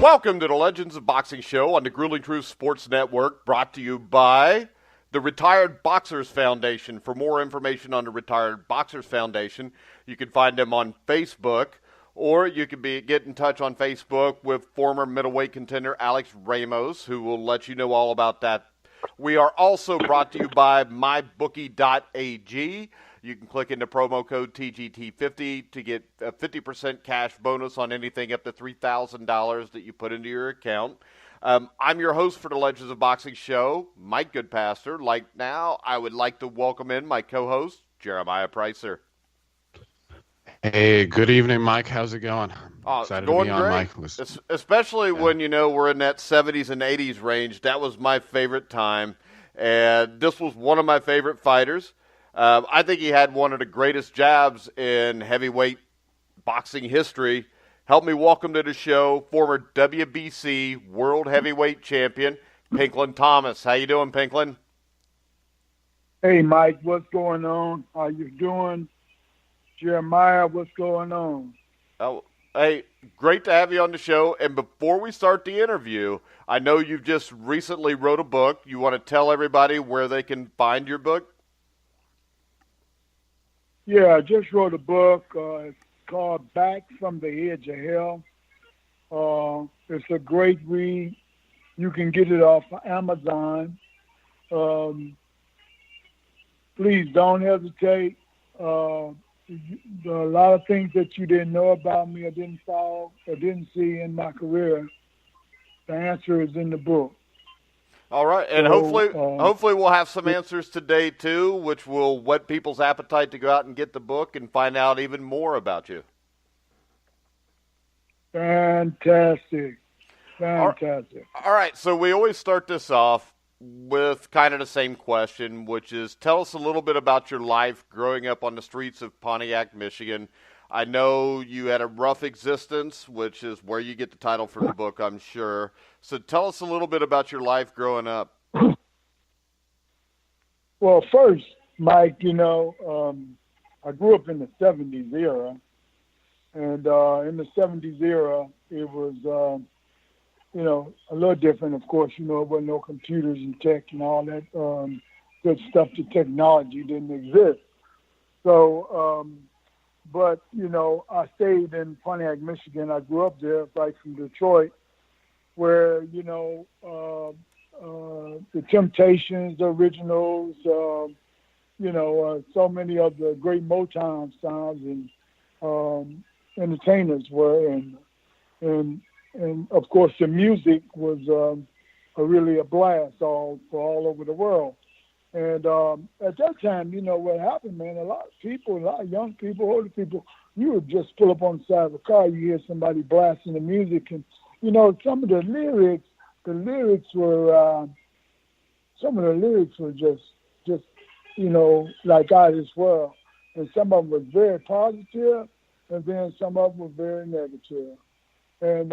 Welcome to the Legends of Boxing show on the Grueling Truth Sports Network, brought to you by the Retired Boxers Foundation. For more information on the Retired Boxers Foundation, you can find them on Facebook, or you can get in touch on Facebook with former middleweight contender Alex Ramos, who will let you know all about that. We are also brought to you by mybookie.ag. You can click into promo code TGT50 to get a 50% cash bonus on anything up to $3,000 that you put into your account. I'm your host for the Legends of Boxing show, Mike Goodpaster. Like now, I would like to welcome in my co-host, Jeremiah Preisser. Hey, good evening, Mike. How's it going? Excited to be on, Mike. Especially when, we're in that 70s and 80s range. That was my favorite time. And this was one of my favorite fighters. I think he had one of the greatest jabs in heavyweight boxing history. Help me welcome to the show former WBC World Heavyweight Champion, Pinklon Thomas. How you doing, Pinklon? Hey, Mike. What's going on? How you doing? Jeremiah, what's going on? Oh, hey, great to have you on the show. And before we start the interview, I know you've just recently wrote a book. You want to tell everybody where they can find your book? Yeah, I just wrote a book. It's called Back from the Edge of Hell. It's a great read. You can get it off of Amazon. Please don't hesitate. A lot of things that you didn't know about me or didn't follow or didn't see in my career, the answer is in the book. All right, and hopefully we'll have some answers today, too, which will whet people's appetite to go out and get the book and find out even more about you. Fantastic. All right, so we always start this off with kind of the same question, which is tell us a little bit about your life growing up on the streets of Pontiac, Michigan. I know you had a rough existence, which is where you get the title for the book, I'm sure. So tell us a little bit about your life growing up. Well, first, Mike, I grew up in the 70s era. And in the 70s era, it was, a little different. Of course, there wasn't no computers and tech and all that good stuff. The technology didn't exist. So, but, I stayed in Pontiac, Michigan. I grew up there, right from Detroit, where, the Temptations, the Originals, so many of the great Motown sounds and entertainers were. And of course, the music was really a blast for all over the world. And at that time, what happened, man, a lot of young people, older people, you would just pull up on the side of a car, you hear somebody blasting the music, and, some of the lyrics were just like out of this world. And some of them were very positive, and then some of them were very negative. And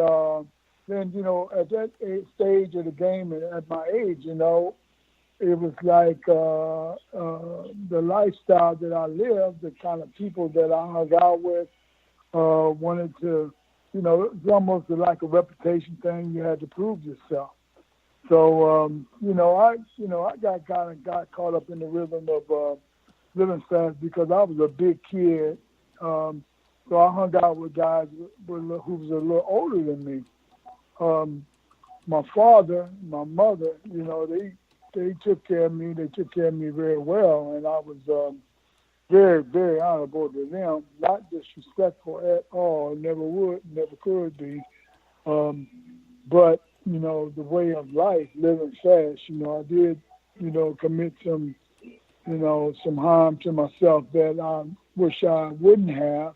then, at that stage of the game and at my age, it was like the lifestyle that I lived, the kind of people that I hung out with, wanted to, it's almost like a reputation thing. You had to prove yourself. So, I got caught up in the rhythm of living fast because I was a big kid. So I hung out with guys who was a little older than me. My father, my mother, they took care of me. They took care of me very well, and I was very, very honorable to them. Not disrespectful at all. Never would, never could be. But the way of life, living fast. I did, commit some harm to myself that I wish I wouldn't have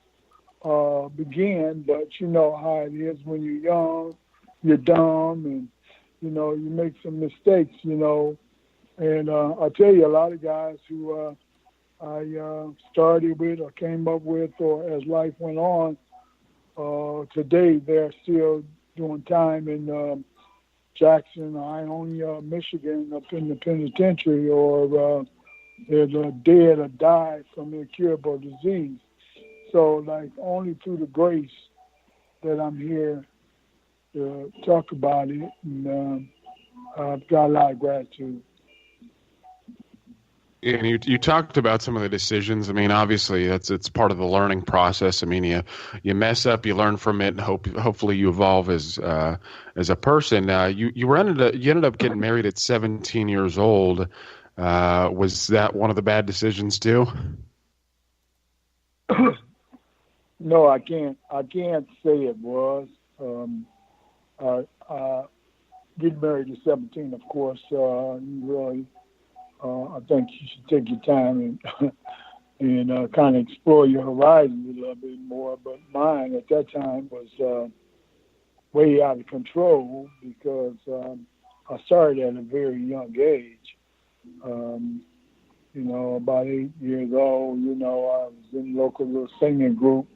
began. But you know how it is when you're young, you're dumb, and you make some mistakes. And I tell you, a lot of guys who I started with or came up with, or as life went on, today they're still doing time in Jackson, Ionia, Michigan, up in the penitentiary, or they're dead or died from incurable disease. So, only through the grace that I'm here talk about it, and I've got a lot of gratitude. And you talked about some of the decisions. I mean, obviously it's part of the learning process. I mean, you mess up, you learn from it, and hopefully you evolve as a person. You ended up getting married at 17 years old. Was that one of the bad decisions too? No, I can't. I can't say it was. Getting married at 17, of course, you really. I think you should take your time and kind of explore your horizons a little bit more. But mine at that time was way out of control because I started at a very young age. About 8 years old, I was in a local little singing group.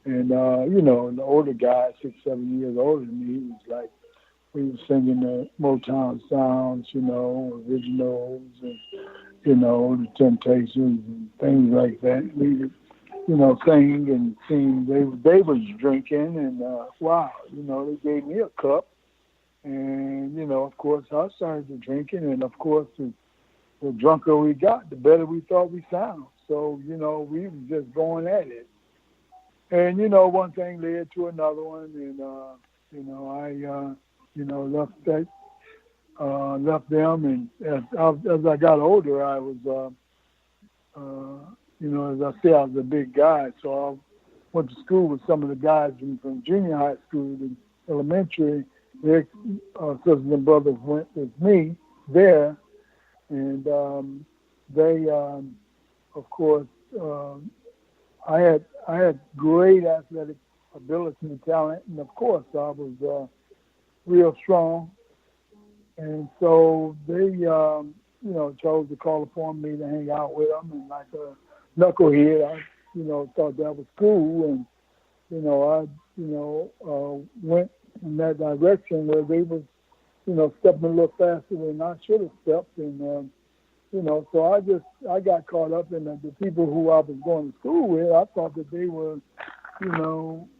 And, the older guy, 6, 7 years older than me, he was like, we were singing the Motown sounds, originals and, the Temptations and things like that. We would, sing and sing. They was drinking and, wow, they gave me a cup. And, of course, I started drinking. And, of course, the drunker we got, the better we thought we sound. So, we was just going at it. And, one thing led to another one. And, I left them, and as I got older, I was, as I said, I was a big guy, so I went to school with some of the guys from junior high school and elementary. Their sisters and brothers went with me there, and they, of course, I had great athletic ability and talent, and of course, I was real strong. And so they, chose to call upon me to hang out with them. And like a knucklehead, I, thought that was cool. And, I, went in that direction where they was, stepping a little faster than I should have stepped. And, so I got caught up in the people who I was going to school with. I thought that they were, they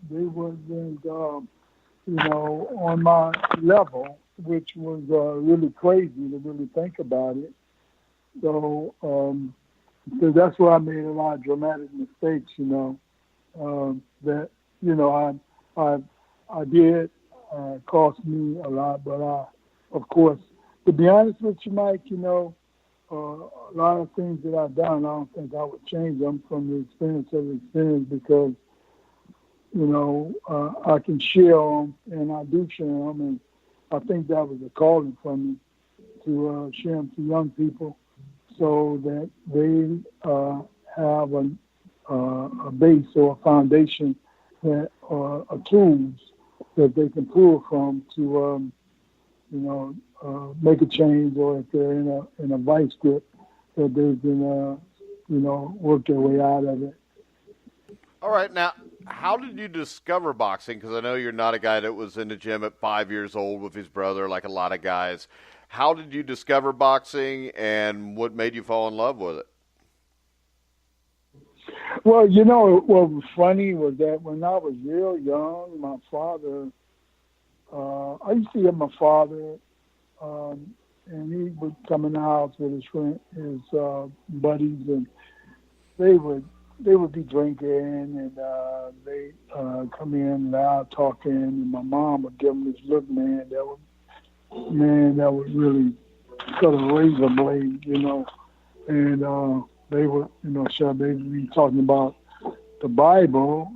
wasn't, on my level, which was really crazy to really think about it. So that's where I made a lot of dramatic mistakes, that, I did cost me a lot. But of course, to be honest with you, Mike, a lot of things that I've done, I don't think I would change them from the experience because I can share them, and I do share them, and I think that was a calling for me to share them to young people so that they have a base or a foundation that are tools that they can pull from to, make a change, or if they're in a vice grip, that they can, work their way out of it. All right, now, how did you discover boxing? Because I know you're not a guy that was in the gym at 5 years old with his brother like a lot of guys. How did you discover boxing, and what made you fall in love with it? Well, what was funny was that when I was real young, my father, I used to hear my father, and he would come in the house with his buddies, and they would be drinking, and they come in loud talking, and my mom would give them this look, man, that would really cut a razor blade, and they would, they would be talking about the Bible,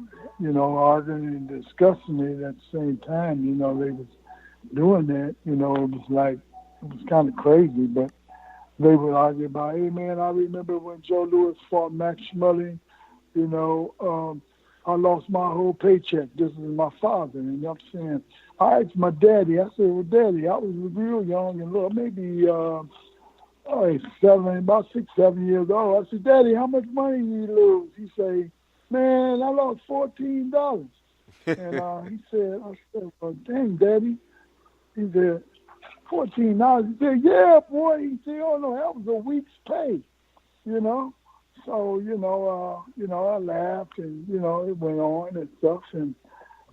arguing and discussing it at the same time, they was doing that, it was kind of crazy, but they would argue about, hey, man, I remember when Joe Louis fought Max Schmeling, I lost my whole paycheck. This is my father. And I'm saying, I asked my daddy. I said, well, Daddy, I was real young and little, maybe about 6, 7 years old. I said, Daddy, how much money did you lose? He said, man, I lost $14. And I said, well, dang, Daddy. He said, $14. He said, yeah, boy. He said, oh, no, that was a week's pay, So, I laughed, and, it went on and stuff. And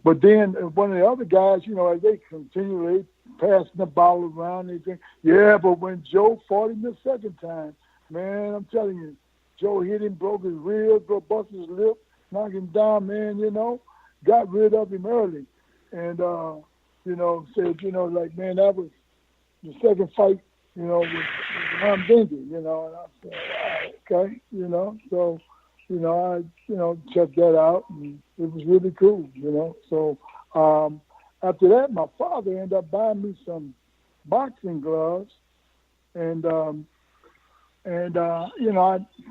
But then one of the other guys, as they continually passing the ball around, they think, yeah, but when Joe fought him the second time, man, I'm telling you, Joe hit him, broke his ribs, busted his lip, knocked him down, man, got rid of him early. And, said, like, man, that was the second fight, with Ram Benji, and I said, okay, so, I, checked that out, and it was really cool, So after that, my father ended up buying me some boxing gloves, and I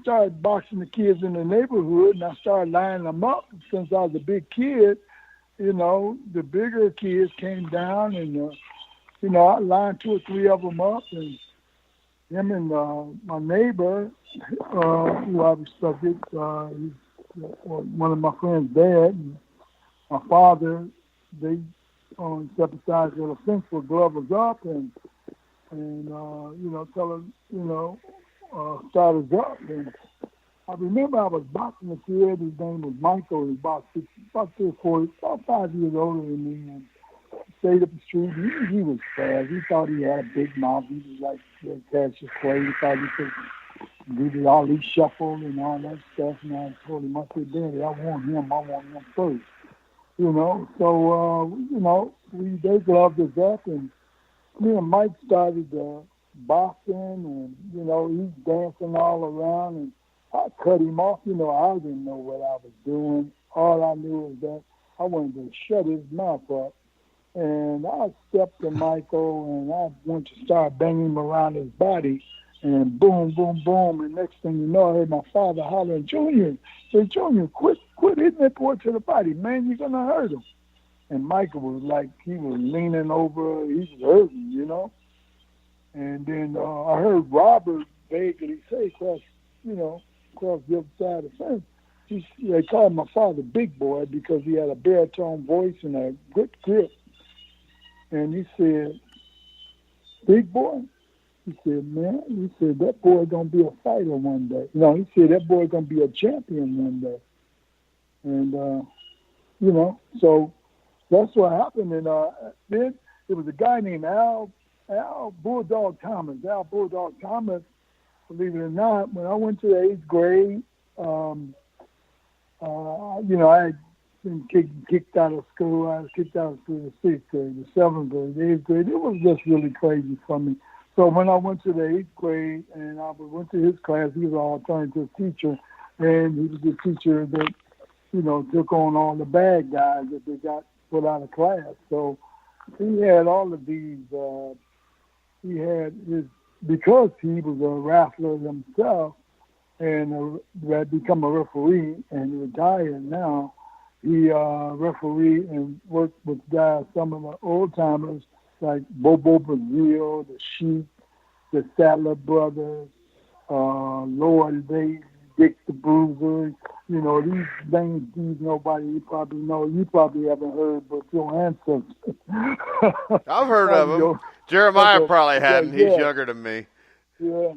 started boxing the kids in the neighborhood, and I started lining them up. Since I was a big kid, the bigger kids came down, and I lined 2 or 3 of them up, and him and my neighbor, who I respected, he's one of my friend's dad, and my father, they stepped aside to the fence where Glove was up, and tell her, start us up. And I remember I was boxing a kid. His name was Michael. He was about 3 or 4, about 5 years older than me, and stayed up the street. He was fast. He thought he had a big mouth. He was like Cassius Clay. He thought he could do all these shuffle and all that stuff. And I told him, I said, Daddy, I want him first. So, they gloved us up, and me and Mike started boxing, and, he's dancing all around, and I cut him off. I didn't know what I was doing. All I knew was that I wanted to shut his mouth up. And I stepped to Michael, and I went to start banging him around his body, and boom, boom, boom. And next thing you know, I heard my father hollering, Junior, say, Junior, quit hitting that boy to the body, man, you're going to hurt him. And Michael was like, he was leaning over, he was hurting, And then I heard Robert vaguely say across the other side of the fence, they called my father Big Boy because he had a baritone voice and a good grip. And he said, Big Boy? He said, man, that boy going to be a fighter one day. No, he said, that boy going to be a champion one day. And, so that's what happened. And then there was a guy named Al Bulldog Thomas. Al Bulldog Thomas, believe it or not, when I went to the 8th grade, I had been kicked out of school. I was kicked out of school in the 6th grade, the 7th grade, the 8th grade. It was just really crazy for me. So when I went to the 8th grade and I went to his class, he was an alternative teacher, and he was the teacher that, took on all the bad guys that they got put out of class. So he had all of these, because he was a wrestler himself and had become a referee and retired now, he referee and worked with guys, some of the old timers like Bobo Brazil, the Sheik, the Sattler brothers, Lloyd Bates, Dick the Bruiser. These names, nobody you probably know. You probably haven't heard, but your ancestors. I've heard of him. Jeremiah probably hadn't. He's younger than me. Yeah,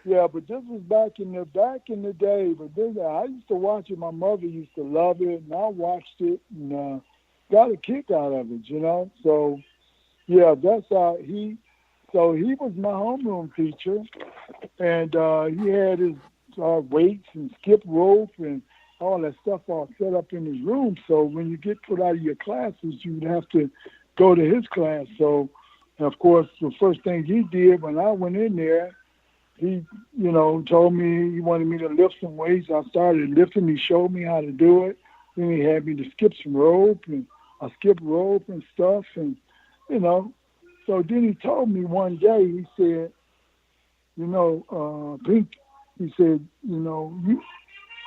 but this was back in the day. But I used to watch it. My mother used to love it, and I watched it and got a kick out of it. So, yeah, that's how he. So he was my homeroom teacher, and he had his weights and skip rope and all that stuff all set up in his room. So when you get put out of your classes, you would have to go to his class. So, of course, the first thing he did when I went in there, he, told me he wanted me to lift some weights. I started lifting. He showed me how to do it. Then he had me to skip some rope, and I skipped rope and stuff. And, so then he told me one day, he said, Pink, he said,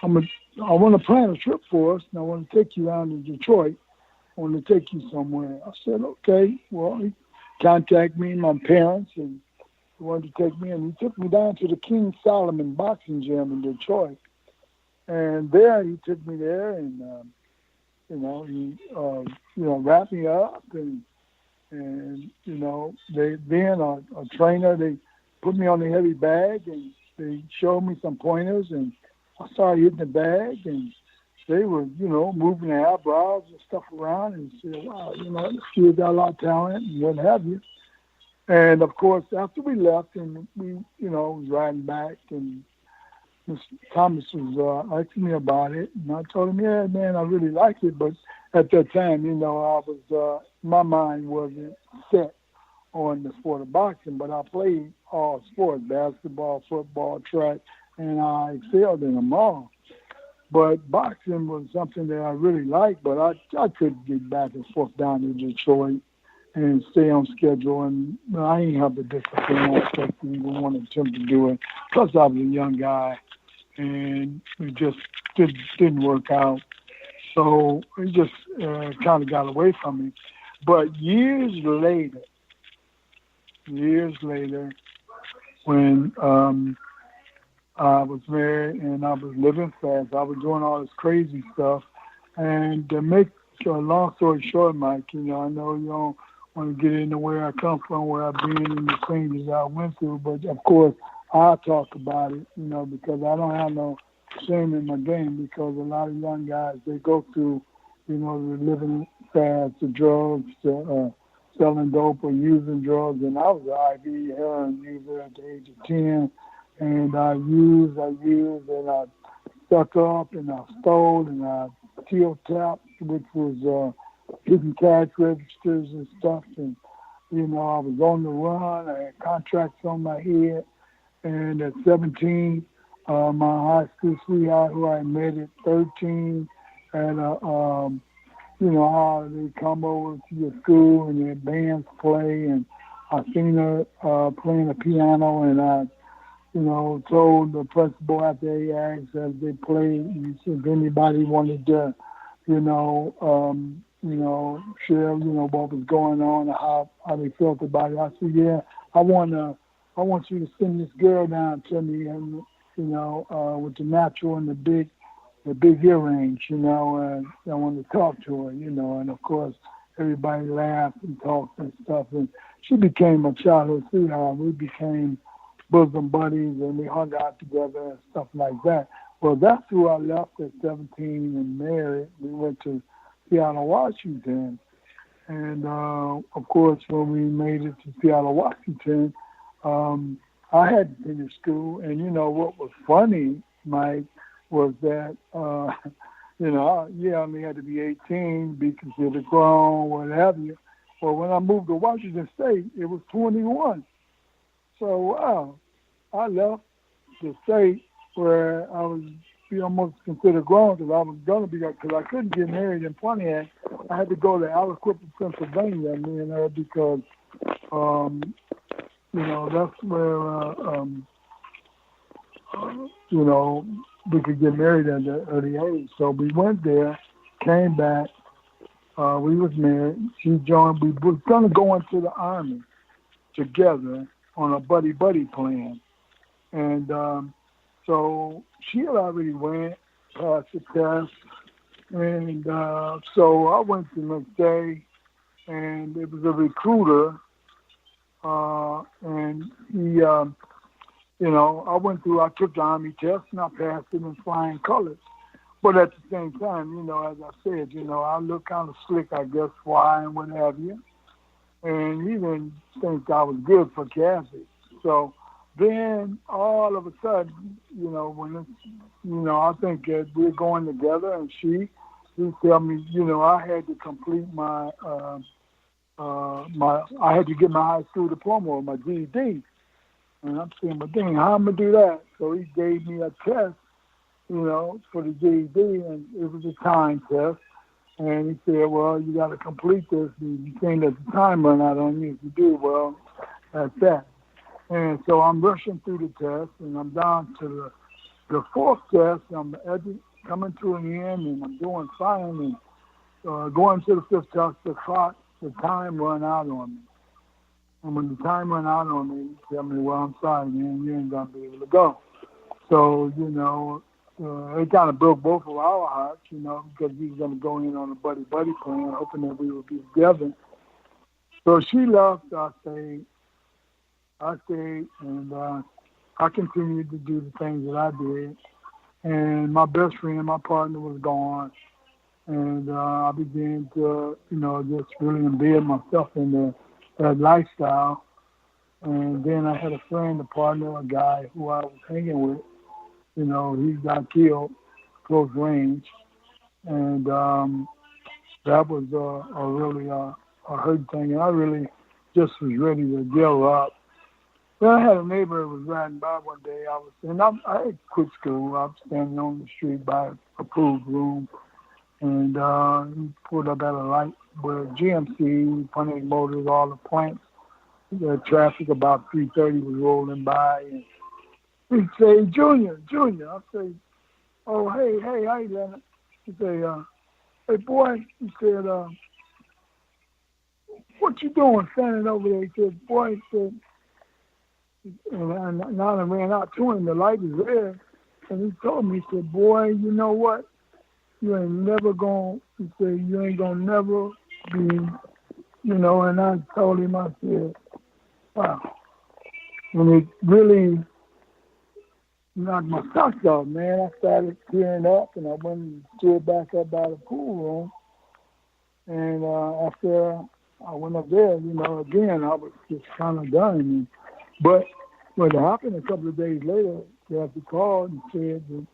I want to plan a trip for us, and I want to take you down to Detroit. I want to take you somewhere. I said, okay. Well, he contacted me and my parents, and he wanted to take me, and he took me down to the King Solomon boxing gym in Detroit. And there, he took me there, and, he, wrapped me up, and they then a trainer, they put me on the heavy bag, and they showed me some pointers, and I started hitting the bag, and they were, moving their eyebrows and stuff around and said, wow, this kid got a lot of talent and what have you. And, of course, after we left and we, was riding back and Mr. Thomas was asking me about it. And I told him, yeah, man, I really like it. But at that time, I was, my mind wasn't set on the sport of boxing, but I played all sports, basketball, football, track, and I excelled in them all. But boxing was something that I really liked, but I couldn't get back and forth down to Detroit and stay on schedule, and I ain't have the discipline aspect to even want to attempt to do it. Plus, I was a young guy, and it just didn't work out. So it just kind of got away from me. But years later, when I was married and I was living fast, I was doing all this crazy stuff. And to make a long story short, Mike, I know you don't want to get into where I come from, where I've been, and the things that I went through. But, of course, I'll talk about it, because I don't have no shame in my game, because a lot of young guys, they go through, the living fast, the drugs, selling dope or using drugs. And I was an IV heroin user at the age of 10. And I used, and I stuck up, and I stole, and I tapped, which was hidden cash registers and stuff. And, I was on the run. I had contracts on my head. And at 17, my high school sweetheart, who I met at 13, and how they come over to your school and their bands play, and I seen her playing the piano, and I, told the principal after they asked as they played, and if anybody wanted to, share, what was going on and how they felt about it. I said, yeah, I want you to send this girl down to me, and with the natural and the big earrings, and I wanted to talk to her, and of course everybody laughed and talked and stuff, and she became a childhood sweetheart. We became bosom buddies, and we hung out together and stuff like that. Well, that's who I left at 17 and married. We went to Seattle, Washington, and of course when we made it to Seattle, Washington, I had to finish school, and what was funny, Mike, was that I only had to be 18, be considered grown, what have you. Well, when I moved to Washington State, it was 21. So, wow, I left the state where I was almost considered grown, because I was going to be, because I couldn't get married in Pontiac. I had to go to Aliquippa, Pennsylvania, me and her, because, that's where, we could get married at an early age. So we went there, came back. We was married. She joined. We were going to go into the Army together on a buddy plan. And so she had already went past the test. And so I went the next day, and it was a recruiter. And he, I took the Army test, and I passed it in flying colors. But at the same time, as I said, I look kind of slick, I guess, fly and what have you. And he didn't think I was good for Kathy. So then all of a sudden, when it's, I think that we're going together, and she tell me, I had to complete I had to get my high school diploma or my GED. And I'm saying, but dang, how am I going to do that? So he gave me a test, for the GED, and it was a time test. And he said, well, you got to complete this. You can't let the time run out on you. If you do, well, that's that. And so I'm rushing through the test, and I'm down to the fourth test. I'm coming to an end, and I'm doing fine. And going to the fifth test, the time run out on me. And when the time ran out on me, he tell me, well, I'm sorry, man, you ain't going to be able to go. So, it kind of broke both of our hearts, because we was going to go in on a buddy plan, hoping that we would be together. So she left, I stayed, and I continued to do the things that I did. and my best friend, my partner, was gone. And I began to, just really embed myself in that lifestyle. And then I had a friend, a partner, a guy who I was hanging with. He got killed close range. And that was a really a hurt thing. And I really just was ready to give up. Then I had a neighbor who was riding by one day. I had quit school. I was standing on the street by a pool room. And he pulled up at a light where GMC, Punch Motors, all the plants, the traffic about 3:30 was rolling by. And he said, Junior. I say, oh, hey, how you doing? He said, hey, boy, he said, what you doing standing over there? He said, boy, he said, and now I ran out to him. The light is red. And he told me, he said, boy, you know what? You ain't never going, he said, you ain't going to never be, and I told him, I said, wow. And it really knocked my socks off, man. I started tearing up, and I went and stood back up by the pool room. And after I went up there, again, I was just kind of done. But what happened a couple of days later, Kathy called and said that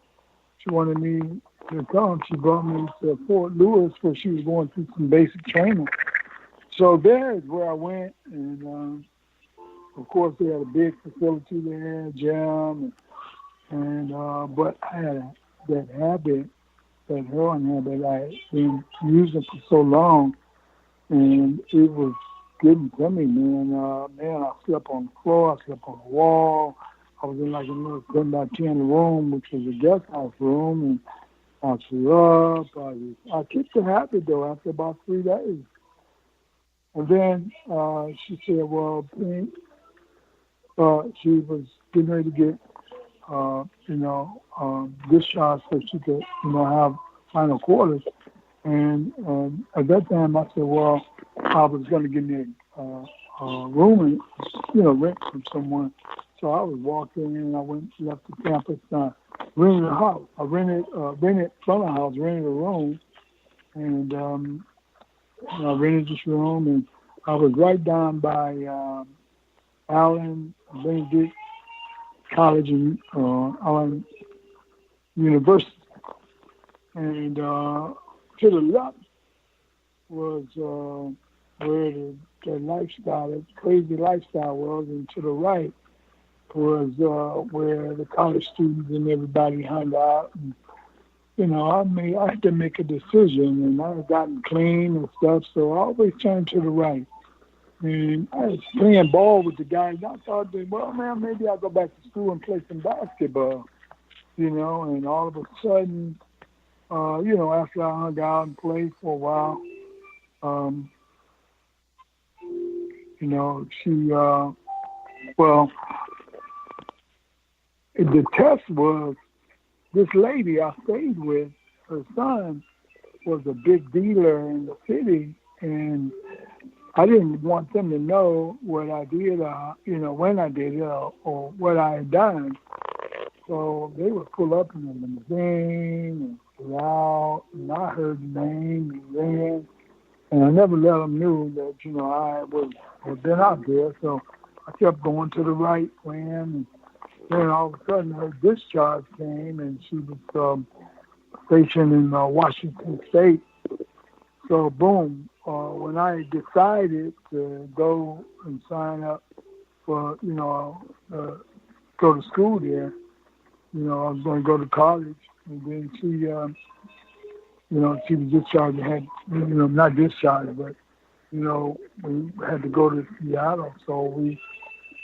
she wanted me to come. She brought me to Fort Lewis where she was going through some basic training. So there is where I went, and of course they had a big facility there, gym, and but I had that habit, that heroin habit. I had been using for so long, and it was getting to me, man. I slept on the floor, I slept on the wall. I was in like a little 10 by 10 room, which was a guest house room, and I threw up. I kicked the habit, though, after about 3 days. And then she said, well, she was getting ready to get, discharged so she could, have final quarters. And at that time, I said, well, I was going to give me a room and, rent from someone. So I was walking and I left the campus, rented a house. I rented from a house, rented a room, and I rented this room, and I was right down by Allen Benedict College and Allen University. And to the left was where the lifestyle, the crazy lifestyle was, and to the right was where the college students and everybody hung out. And, I had to make a decision, and I had gotten clean and stuff, so I always turned to the right. And I was playing ball with the guys. I thought, well, man, maybe I'll go back to school and play some basketball, and all of a sudden, after I hung out and played for a while, the test was this lady I stayed with, her son was a big dealer in the city, and I didn't want them to know what I did, when I did it or what I had done. So they would pull up in the limousine and go out, and I heard the name and ran, and I never let them know that, I had been out there. So I kept going to the right, ran, and then all of a sudden her discharge came, and she was stationed in Washington State. So boom, when I decided to go and sign up for, go to school there, I was going to go to college, and then she was discharged and had, not discharged, but, we had to go to Seattle. So we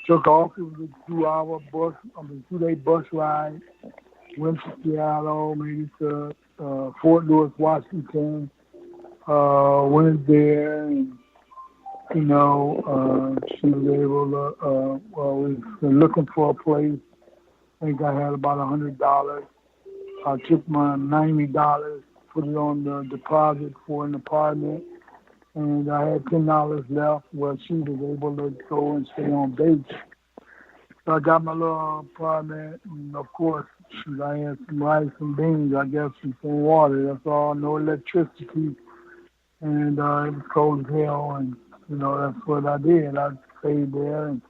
took off. It was a 2-day bus ride. Went to Seattle, made it to Fort Lewis, Washington. Went there, and she was able to. We were looking for a place. I think I had about $100. I took my $90, put it on the deposit for an apartment, and I had $10 left. Where she was able to go and stay on base. So I got my little apartment, and of course I had some rice and beans, I guess, and some water. That's all. No electricity. And it was cold as hell. And, that's what I did. I stayed there. And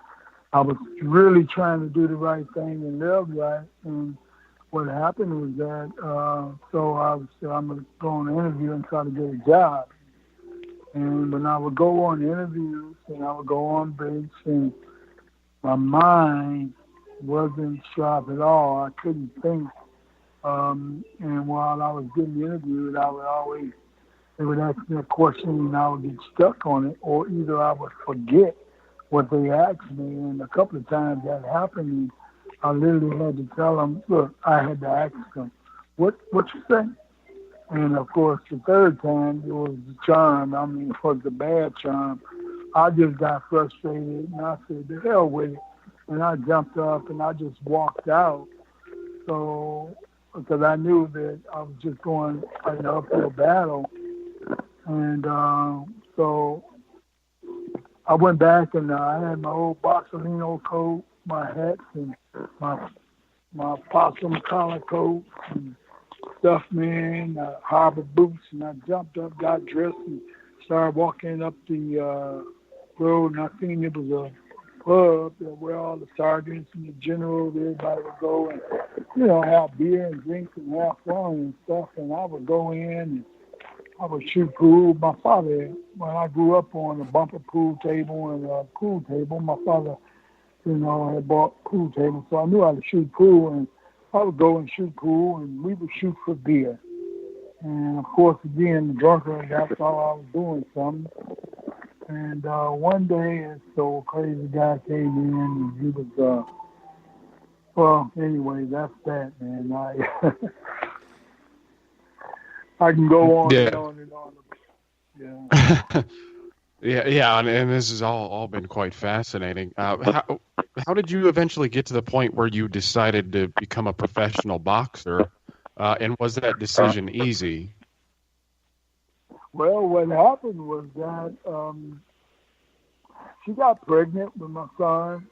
I was really trying to do the right thing and live right. And what happened was that, so I said, I'm going to go on an interview and try to get a job. And when I would go on interviews and I would go on base, and my mind wasn't sharp at all. I couldn't think. And while I was getting interviewed, they would ask me a question and I would get stuck on it, or either I would forget what they asked me. And a couple of times that happened, I literally had to tell them, look, I had to ask them, what you say? And, of course, the third time, it was the charm. I mean, it was a bad charm. I just got frustrated, and I said, the hell with it. And I jumped up, and I just walked out. So, because I knew that I was just going an uphill battle. And so I went back, and I had my old Boxolino coat, my hats, and my possum collar coat, and stuff, man, harbor boots, and I jumped up, got dressed, and started walking up the road, and I seen it was a pub where all the sergeants and the generals, everybody would go and, have beer and drinks and have fun and stuff, and I would go in and I would shoot pool. My father, when I grew up on a bumper pool table and a pool table, my father, had bought pool tables, so I knew how to shoot pool, and I would go and shoot pool, and we would shoot for beer. And, of course, again, the drunker, that's all I was doing, something. And one day, so crazy guy came in, and he was, well, anyway, that's that, man. I can go on and on and on. Yeah. Yeah, and this has all been quite fascinating. How did you eventually get to the point where you decided to become a professional boxer, and was that decision easy? Well, what happened was that she got pregnant with my son,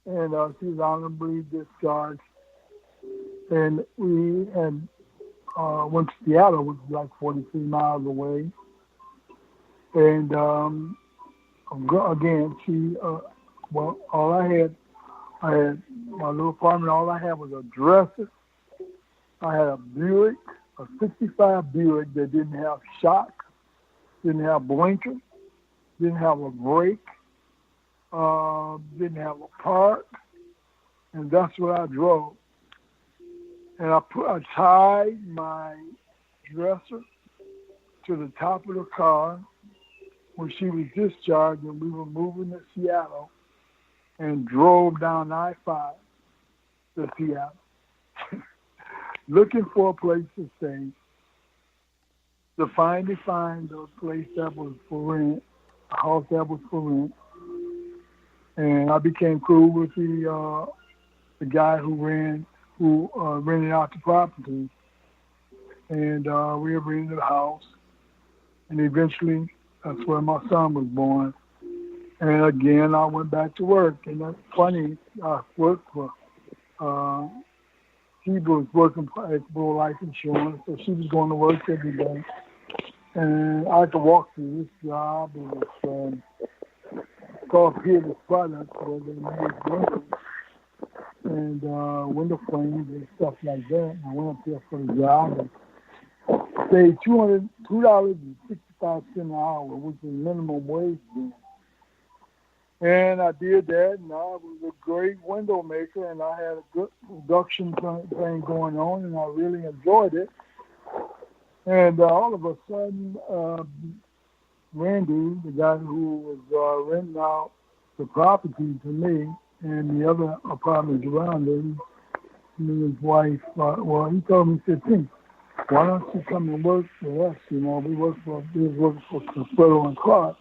and she was honorably discharged. And we had went to Seattle, which was like 43 miles away. And again, she, all I had my little apartment. All I had was a dresser. I had a Buick, a 65 Buick that didn't have shocks, didn't have blinkers, didn't have a brake, didn't have a park, and that's what I drove. And I tied my dresser to the top of the car when she was discharged, and we were moving to Seattle, and drove down I-5 to Seattle, looking for a place to stay, to finally find a place that was for rent, a house that was for rent. And I became cool with the guy who rented out the property, and we rented a house, and eventually that's where my son was born. And again, I went back to work, and that's funny. I worked for, she was working for Equitable Life Insurance, so she was going to work every day. And I had to walk through this job. It was called Peerless Products, where they made windows and window frames and stuff like that. And I went up there for the job and paid $2.65 an hour, which was minimum wage then. And I did that, and I was a great window maker, and I had a good production thing going on, and I really enjoyed it. And all of a sudden, Randy, the guy who was renting out the property to me and the other apartments around him, and his wife, he told me, he said, Pink, why don't you come and work for us? We was working for Preisser and Clark.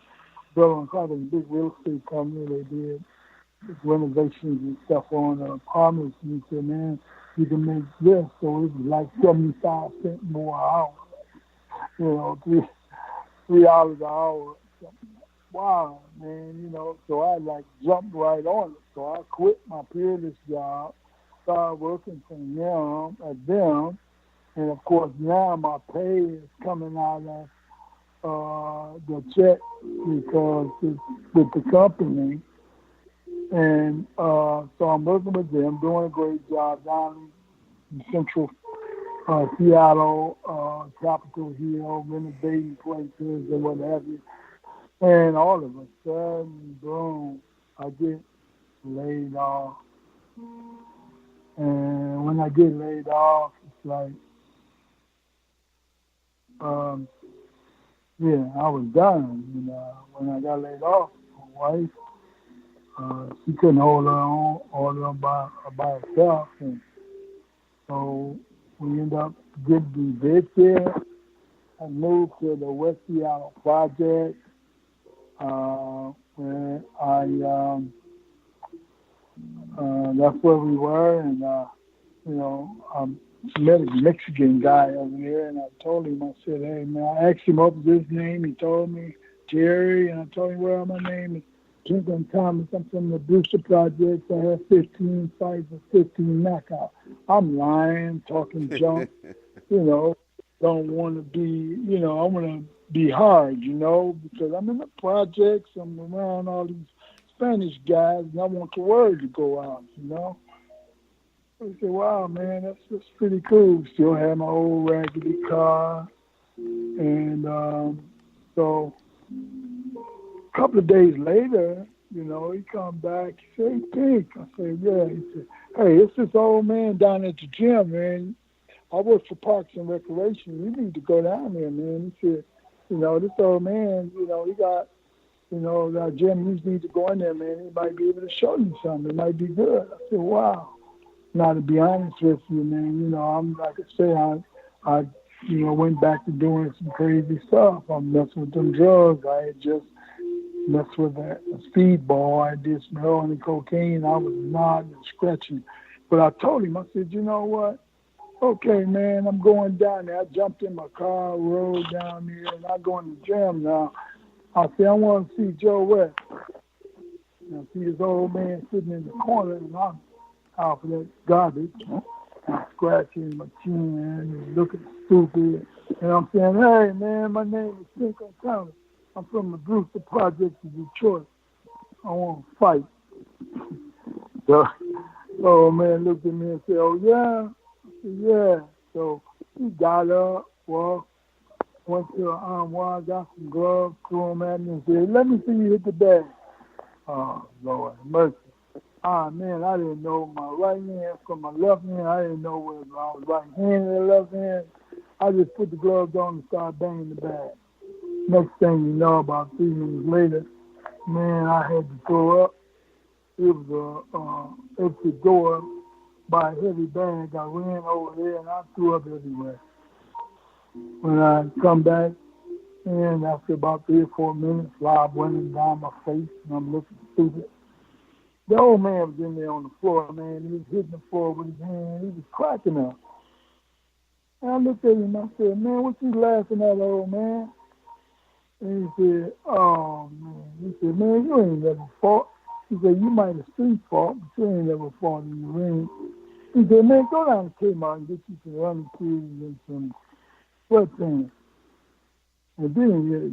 Preisser and Clark was a big real estate company. They did renovations and stuff on apartments. And he said, man, you can make this. So it was like 75 cents more an hour. $3 an hour. Wow, man, so I jumped right on it. So I quit my previous job, started working for them at them, and of course now my pay is coming out of the check because it's with the company, and so I'm working with them, doing a great job down in Central Seattle, Capitol Hill, renovating places and what have you. And all of a sudden, boom, I get laid off. And when I get laid off, it's like, I was done. When I got laid off, my wife, she couldn't hold her own by herself. And so we ended up getting evicted. I moved to the West Seattle project. Where that's where we were, and I met a Mexican guy over there, and I told him, I said, hey man, I asked him what was his name. He told me Jerry, and I told him, well, my name is Pinklon Thomas. I'm from the Brewster Project. I have 15 fights and 15 knockouts. I'm lying, talking junk, don't want to be, I want to be hard, because I'm in the projects, I'm around all these Spanish guys, and I want the word to go out, I said, wow, man, that's pretty cool. Still have my old raggedy car. And so a couple of days later, he come back, he said, hey, Pink. I said, yeah. He said, hey, it's this old man down at the gym, man. I work for Parks and Recreation. You need to go down there, man. He said, this old man, he got, that gym, you need to go in there, man. He might be able to show you something. It might be good. I said, wow. Now, to be honest with you, man, I'm like I say, I went back to doing some crazy stuff. I'm messing with them drugs. I had just messed with a speedball. I did some heroin and cocaine. I was nodding and scratching. But I told him, I said, you know what? Okay, man, I'm going down there. I jumped in my car, rode down there, and I go in the gym now. I said, I want to see Joe West. And I see this old man sitting in the corner, and I'm out for that garbage. I'm scratching my chin and looking stupid. And I'm saying, hey, man, my name is Pinklon Thomas. I'm from the Brewster Project in Detroit. I want to fight. So, old man looked at me and said, oh, yeah? I said, yeah. So he got up, went to the armoire, got some gloves, threw them at me and said, let me see you hit the bag. Oh, Lord, mercy. Man, I didn't know my right hand from my left hand. I didn't know whether I was right-handed or left hand. I just put the gloves on and started banging the bag. Next thing you know, about 3 minutes later, man, I had to throw up. It was a exit door by a heavy bag. I ran over there and I threw up everywhere. When I come back, and after about 3 or 4 minutes, slob running down my face, and I'm looking stupid. The old man was in there on the floor, man. He was hitting the floor with his hand. He was cracking up. And I looked at him. I said, man, what you laughing at, old man? And he said, oh, man. He said, man, you ain't never fought. He said, you might have street fought, but you ain't never fought in the ring. He said, man, go down to Kmart and get you some running shoes and some sweatpants. And then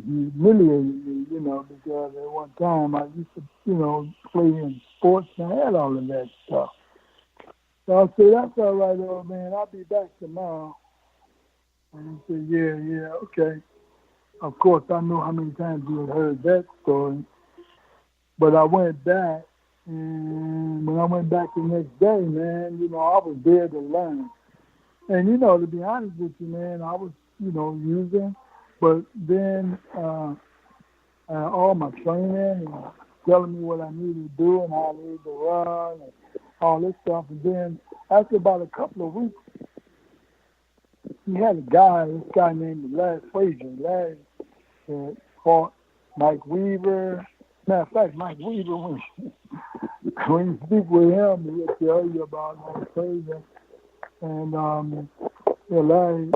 he humiliated me, because at one time I used to, play in sports and I had all of that stuff. So I said, that's all right, old man. I'll be back tomorrow. And he said, yeah, okay. Of course, I know how many times you had heard that story. But I went back, and when I went back the next day, man, I was there to learn. And, to be honest with you, man, I was, using. But then all my training and telling me what I needed to do and how I needed to run and all this stuff. And then after about a couple of weeks, he had this guy named Larry Frazier. Larry had fought Mike Weaver. Matter of fact, Mike Weaver, when you speak with him, he'll tell you about Larry Frazier. And Larry,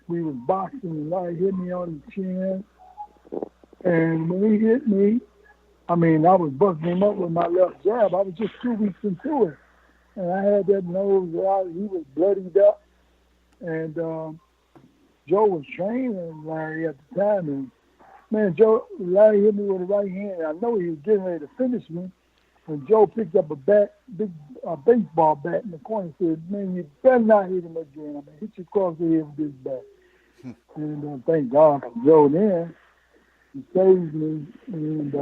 we was boxing, and Larry hit me on the chin. And when he hit me, I was busting him up with my left jab. I was just 2 weeks into it. and I had that nose out. He was bloodied up, and Joe was training Larry at the time, and man, Larry hit me with the right hand. I know he was getting ready to finish me, and Joe picked up a big baseball bat in the corner and said, "Man, you better not hit him again. I'm gonna hit you across the head with this bat." And thank God for Joe then. He saved me, and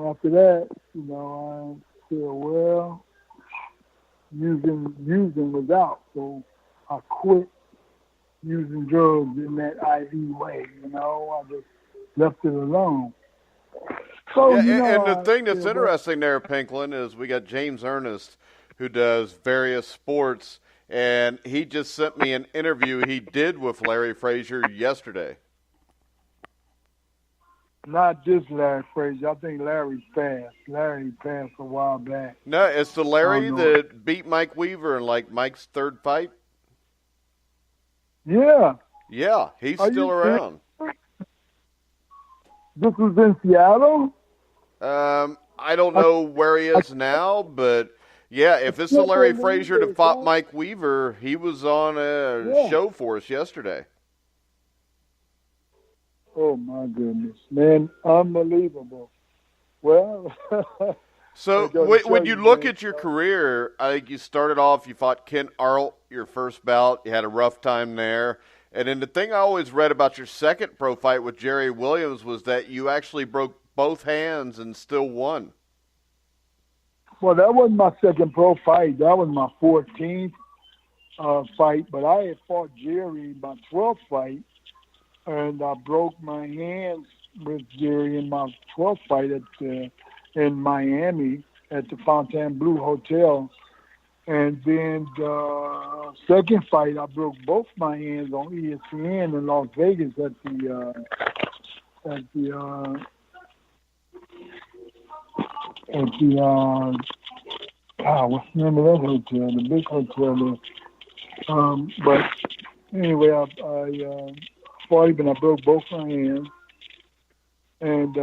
after that, I said, well, using was out, so I quit using drugs in that IV way. I just left it alone. So, yeah, and the thing that's interesting there, Pinklon, is we got James Ernest, who does various sports, and he just sent me an interview he did with Larry Frazier yesterday. Not just Larry Frazier. I think Larry passed. Larry passed a while back. No, it's the Larry that beat Mike Weaver in, Mike's third fight. Yeah. Yeah, he's still around. This was in Seattle? I don't know where he is now, but yeah, if it's the Larry Frazier that fought Mike Weaver, he was on a show for us yesterday. Oh, my goodness. Man, unbelievable. Well, so when you look at your career, I think you started off, you fought Kent Arlt, your first bout. You had a rough time there. And then the thing I always read about your second pro fight with Jerry Williams was that you actually broke both hands and still won. Well, that wasn't my second pro fight. That was my 14th fight. But I had fought Jerry my 12th fight, and I broke my hands with Jerry in my 12th fight in Miami at the Fontainebleau Hotel. And then the second fight, I broke both my hands on ESPN in Las Vegas at the what's the name of that hotel? The big hotel there. But anyway, I fought him and I broke both my hands. And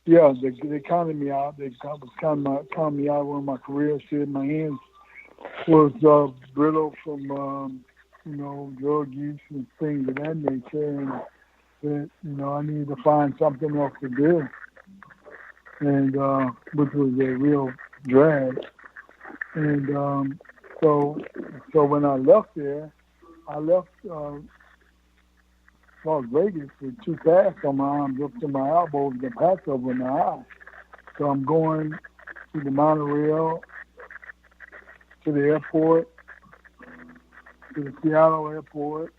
they counted me out. They counted me out when my career said my hands was brittle from drug use and things of that nature, and that I needed to find something else to do, and which was a real drag. And so when I left there, I left Las Vegas with 2 casts on my arms up to my elbows and a patch over my eye. So I'm going to the monorail, to the airport, to the Seattle airport,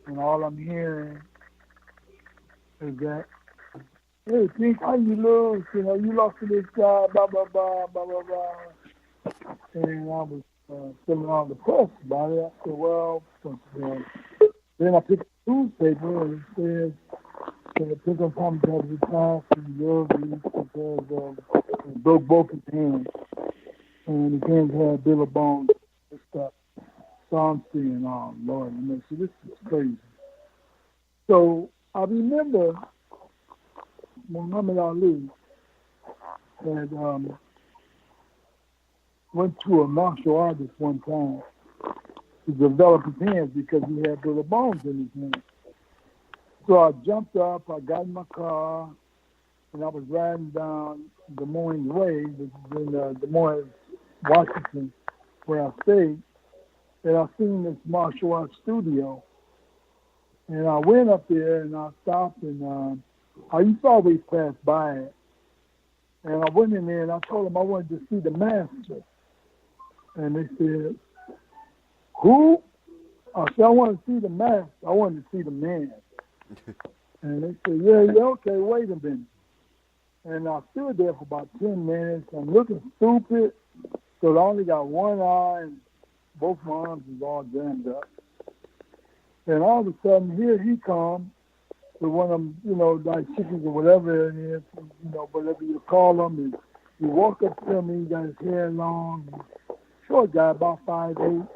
and all I'm hearing is that, "Hey, Pink, how you lose? You lost to this guy, blah, blah, blah, blah, blah, blah." And I was feeling all depressed about it. I said, well, then I picked a newspaper and it says, Pinklon Thomas has retired from drug use because he broke both his hands. And his hands had billabong stuff. So I'm saying, oh, Lord, so this is crazy. So I remember Muhammad Ali had went to a martial artist one time to develop his hands because he had little bones in his hands. So I jumped up, I got in my car, and I was riding down Des Moines Way, which is in Des Moines, Washington, where I stayed, and I seen this martial arts studio. And I went up there and I stopped, and I used to always pass by it. And I went in there and I told them I wanted to see the master. And they said, "Who?" I said, "I want to see the master. I wanted to see the man." And they said, yeah, okay, wait a minute. And I stood there for about 10 minutes. I'm looking stupid because I only got one eye and both my arms is all jammed up. And all of a sudden, here he comes with one of them, like chickens or whatever it is, whatever you call them. And he walked up to me, he got his hair long, short guy, about 5'8".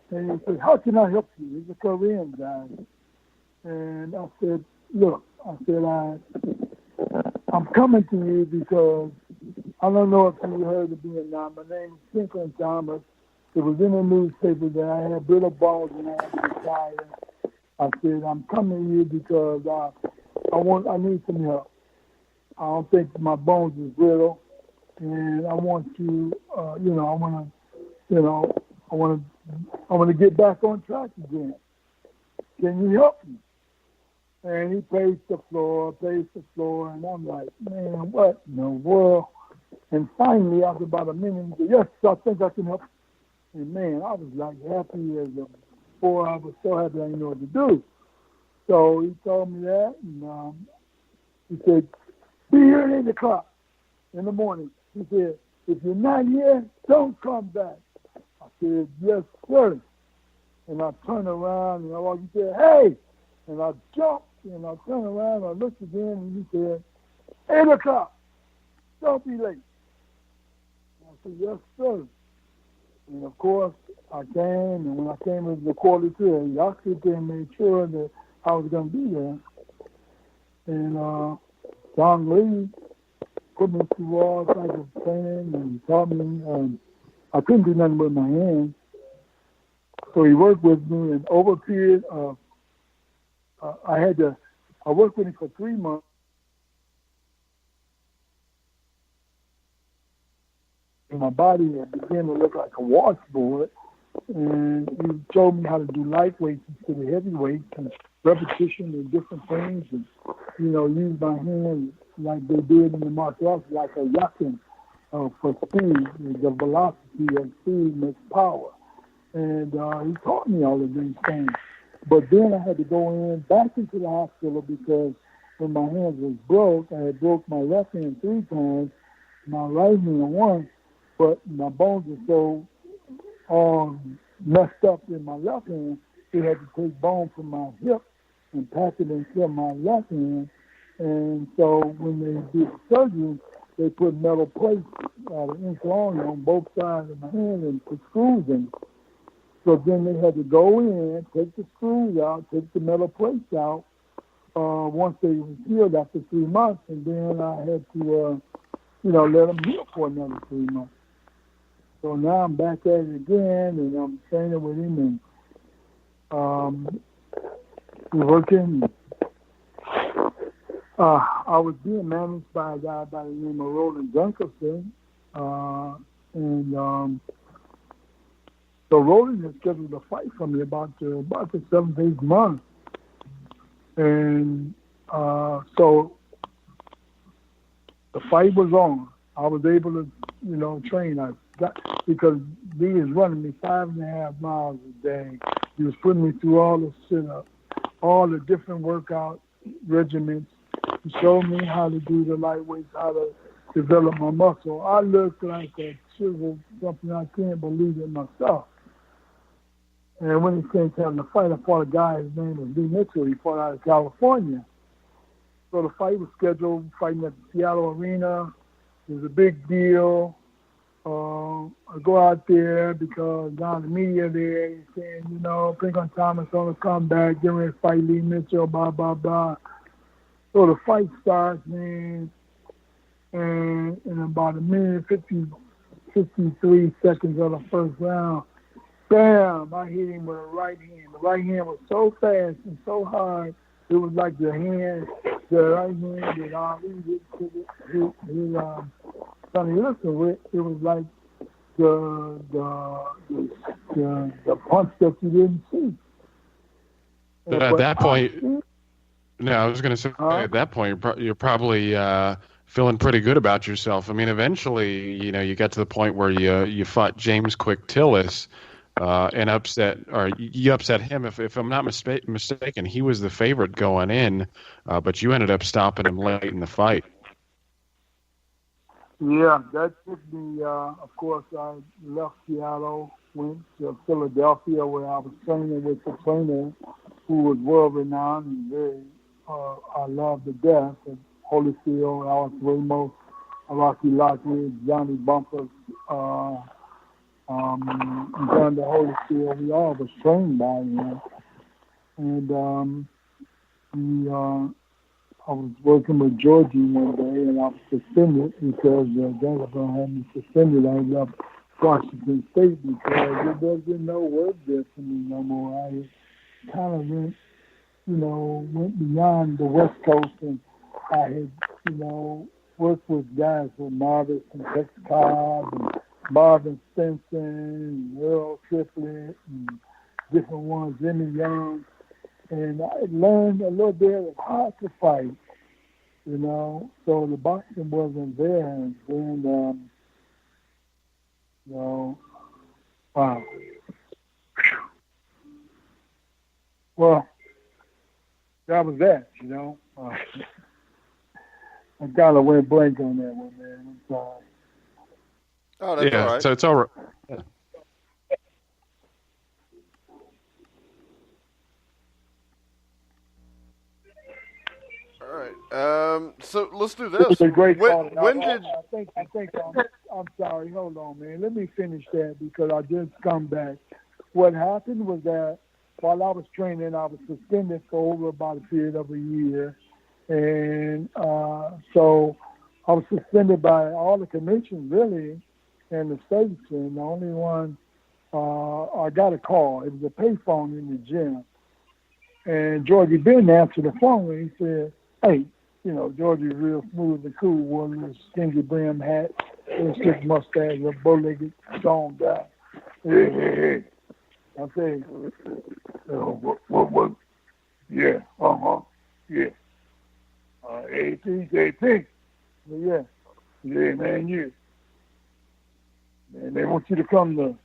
And he said, "How can I help you?" He's a Korean guy. And I said, "Look," I said, I'm coming to you because I don't know if you heard of me or not. My name is Pinklon Thomas. It was in the newspaper that I had brittle bones and I had to retire. I said, I'm coming here because I need some help. I don't think my bones is brittle, and I want to, I want to get back on track again. Can you help me? And he paced the floor, and I'm like, man, what in the world? And finally, after about a minute, he said, yes, I think I can help. And man, I was like happy as a boy. I was so happy I didn't know what to do. So he told me that, and he said, be here at 8 o'clock in the morning. He said, if you're not here, don't come back. I said, yes, sir. And I turned around, and he said, hey! And I jumped, and I turned around, I looked again, and he said, 8 o'clock, don't be late. I said, yes, sir. And of course, I came, and when I came, it was a quarter to 8. I stood there and made sure that I was going to be there. And John Lee put me through all types of training and taught me. I couldn't do nothing with my hands. So he worked with me, and over a period of, I worked with him for 3 months. And my body began to look like a washboard, and he showed me how to do light weights instead of heavy weights and repetition and different things, and use my hands like they did in the martial arts, like a yakin for speed. The velocity of speed makes power, and he taught me all of these things. But then I had to go back into the hospital because when my hands was broke, I had broke my left hand 3 times, my right hand once. But my bones were so messed up in my left hand, they had to take bone from my hip and pack it into my left hand. And so when they did the surgery, they put metal plates an inch long on both sides of my hand and put screws in. So then they had to go in, take the screws out, take the metal plates out once they were healed after 3 months, and then I had to, let them heal for another 3 months. So now I'm back at it again, and I'm training with him, and working. I was being managed by a guy by the name of Roland Dunkerson, so Roland had scheduled a fight for me about the 7th, 8th month, and so the fight was on. I was able to, train. Because he was running me 5.5 miles a day. He was putting me through all the sit-ups, all the different workout regimens. He showed me how to do the light weights, how to develop my muscle. I looked like a chisel, something I can't believe in myself. And when it came time to fight, I fought a guy, his name was Lee Mitchell. He fought out of California. So the fight was scheduled, fighting at the Seattle Arena. It was a big deal. I go out there because now the media there is saying, Pinklon Thomas on the comeback, getting ready to fight Lee Mitchell, blah, blah, blah. So the fight starts, man, and in about a minute, 53 seconds of the first round, bam, I hit him with a right hand. The right hand was so fast and so hard, it was like the right hand that Ali hit Sonny Liston with. It was like the punch that you didn't see. At that point, I was going to say, at that point, you're probably feeling pretty good about yourself. I mean, eventually, you got to the point where you fought James Quick Tillis and you upset him. If I'm not mistaken, he was the favorite going in, but you ended up stopping him late in the fight. Yeah, that took me, of course, I left Seattle, went to Philadelphia where I was training with a trainer who was world-renowned and very, I loved to death, and Holyfield, Alex Ramos, Rocky Lockwood, Johnny Bumpers, and John Holyfield. We all was trained by him. And I was working with Georgie one day, and I was suspended because Denver had me suspended. I left Washington State because it doesn't no work there for me no more. I kind of went beyond the West Coast, and I had, worked with guys with Marvis and Tex Cobb and Marvin Stinson and Earl Triplett and different ones, Jimmy Young. And I learned a little bit of how to fight, So the boxing wasn't there. And then, wow. Well, that was that, I kind of went blank on that one, man. I'm sorry. Oh, that's all right. So it's all right. Yeah. All right. So let's do this. It's a great call. I think I'm sorry. Hold on, man. Let me finish that because I just come back. What happened was that while I was training, I was suspended for over about a period of a year. And so I was suspended by all the commissions, really, in the states. And the only one, I got a call. It was a payphone in the gym. And Georgie Ben answered the phone, and he said, hey, Georgie's real smooth and cool, wore a little stingy brim hat, little thick mustache, a bow-legged, strong guy. Hey. I say, what? Yeah, yeah. 18. Yeah, man, you. Man, they want you to come to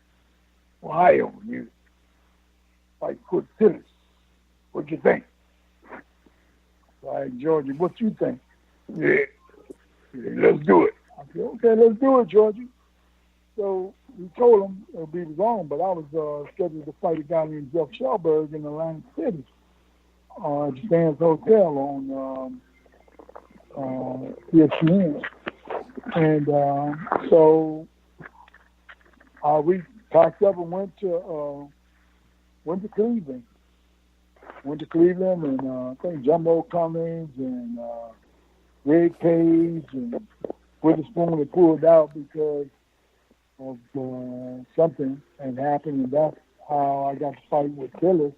Ohio. You fight for Tillis. What you think? Like, Georgie, what you think? Yeah, let's do it. I said, okay, let's do it, Georgie. So we told him he was on, but I was scheduled to fight a guy named Jeff Shelberg in Atlantic City at the Sands Hotel on ESPN. And so we packed up and went to Cleveland. Went to Cleveland, and I think Jumbo Cummings and Red Cage and Witherspoon had pulled out because of something had happened, and that's how I got to fight with Tillis.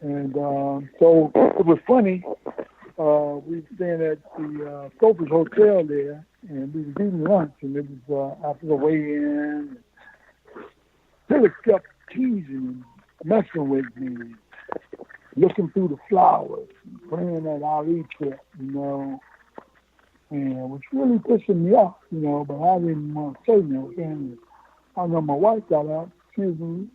And so it was funny. We were staying at the Stoker's Hotel there, and we were eating lunch, and it was after the weigh-in. Tillis kept teasing, messing with me, looking through the flowers, playing that Ali trip, and which really pissing me off, but I didn't want to say nothing. I know my wife got up, she went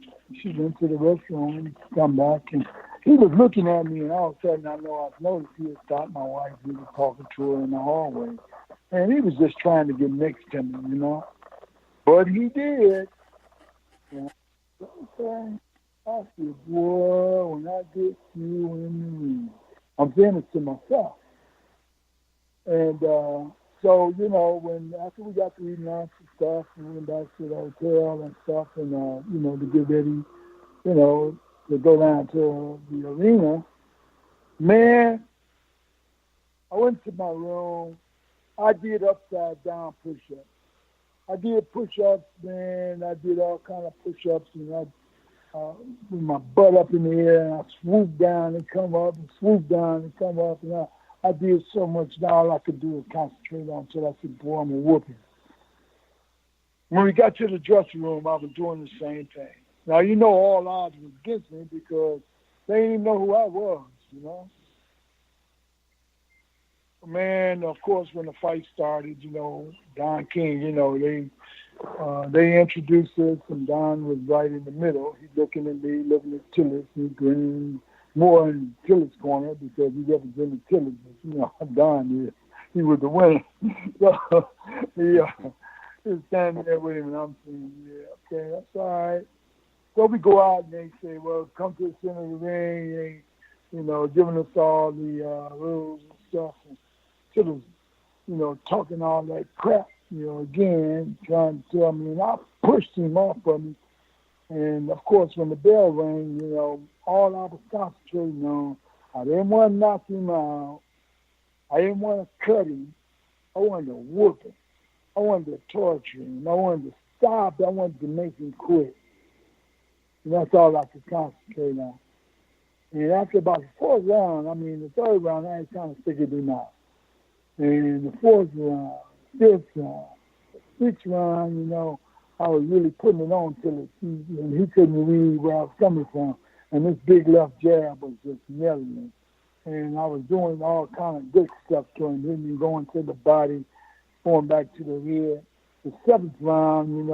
to the restroom, come back, and he was looking at me, and all of a sudden I noticed he had stopped my wife. He was talking to her in the hallway. And he was just trying to get next to me, But he did. Okay. I said, boy, when I get you in the room, I'm saying it to myself. And so, when after we got to eat lunch and stuff, we went back to the hotel and stuff, and, to get ready, to go down to the arena, man, I went to my room. I did upside down push-ups. I did push-ups, man. I did all kind of push-ups, and I with my butt up in the air, and I swooped down and come up, and swooped down and come up, and I did so much. Now all I could do was concentrate on until I said, boy, I'm a whooping. When we got to the dressing room, I was doing the same thing. Now, all odds was against me because they didn't even know who I was, Man, of course, when the fight started, Don King, they introduced us, and Don was right in the middle. He's looking at me, looking at Tillis. He grinned more in Tillis' corner because he represented Tillis. Don is. He was the winner. So he was standing there with him, and I'm saying, yeah, okay, that's all right. So we go out, and they say, well, come to the center of the ring. They, giving us all the rules and stuff. And Tillis, talking all that crap. Again, trying to tell me, and I pushed him off of me. And, of course, when the bell rang, all I was concentrating on, I didn't want to knock him out. I didn't want to cut him. I wanted to whoop him. I wanted to torture him. I wanted to stop. I wanted to make him quit. And that's all I could concentrate on. And after about the fourth round, the third round, I kind of figured him out. And the fourth round, fifth round, sixth round, I was really putting it on till he couldn't read where I was coming from. And this big left jab was just nailing me. And I was doing all kind of good stuff to him, hitting him, going to the body, going back to the head. The seventh round,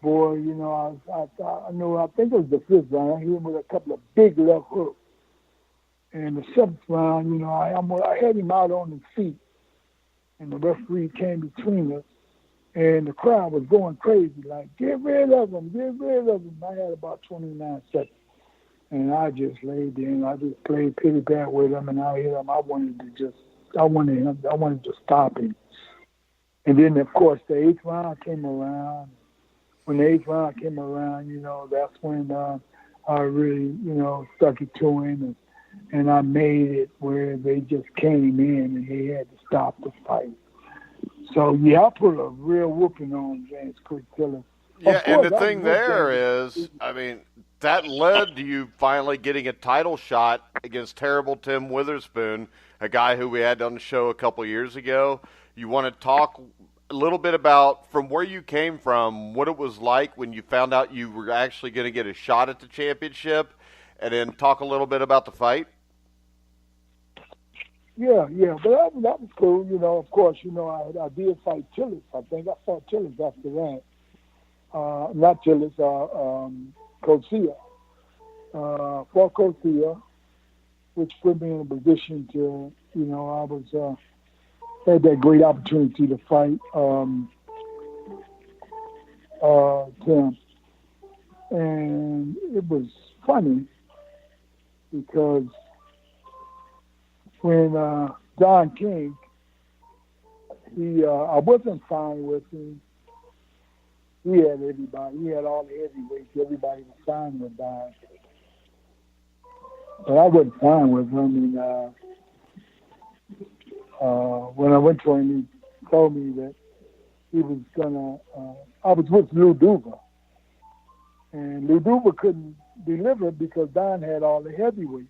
boy, I think it was the fifth round. I hit him with a couple of big left hooks. And the seventh round, I had him out on his feet. And the referee came between us. And the crowd was going crazy, like, get rid of him, get rid of him. I had about 29 seconds. And I just laid there and I just played pity pat with him and I hit him. I wanted to stop him. And then, of course, the eighth round came around. When the eighth round came around, that's when I really, stuck it to him. And I made it where they just came in and they had to stop the fight. So, yeah, I put a real whooping on James Quick Tiller. Yeah, and the thing there is, that led to you finally getting a title shot against terrible Tim Witherspoon, a guy who we had on the show a couple years ago. You want to talk a little bit about, from where you came from, what it was like when you found out you were actually going to get a shot at the championship, and then talk a little bit about the fight? Yeah, but that was cool. Of course, I did fight Tillis. I think I fought Tillis after that. Not Tillis, Cosia. Fought Cosia, which put me in a position to, I was had that great opportunity to fight Tim. And it was funny because when Don King, I wasn't fine with him. He had everybody. He had all the heavyweights. Everybody was fine with Don. But I wasn't fine with him. And when I went to him, he told me that he was I was with Lou Duva. And Lou Duva couldn't deliver because Don had all the heavyweights.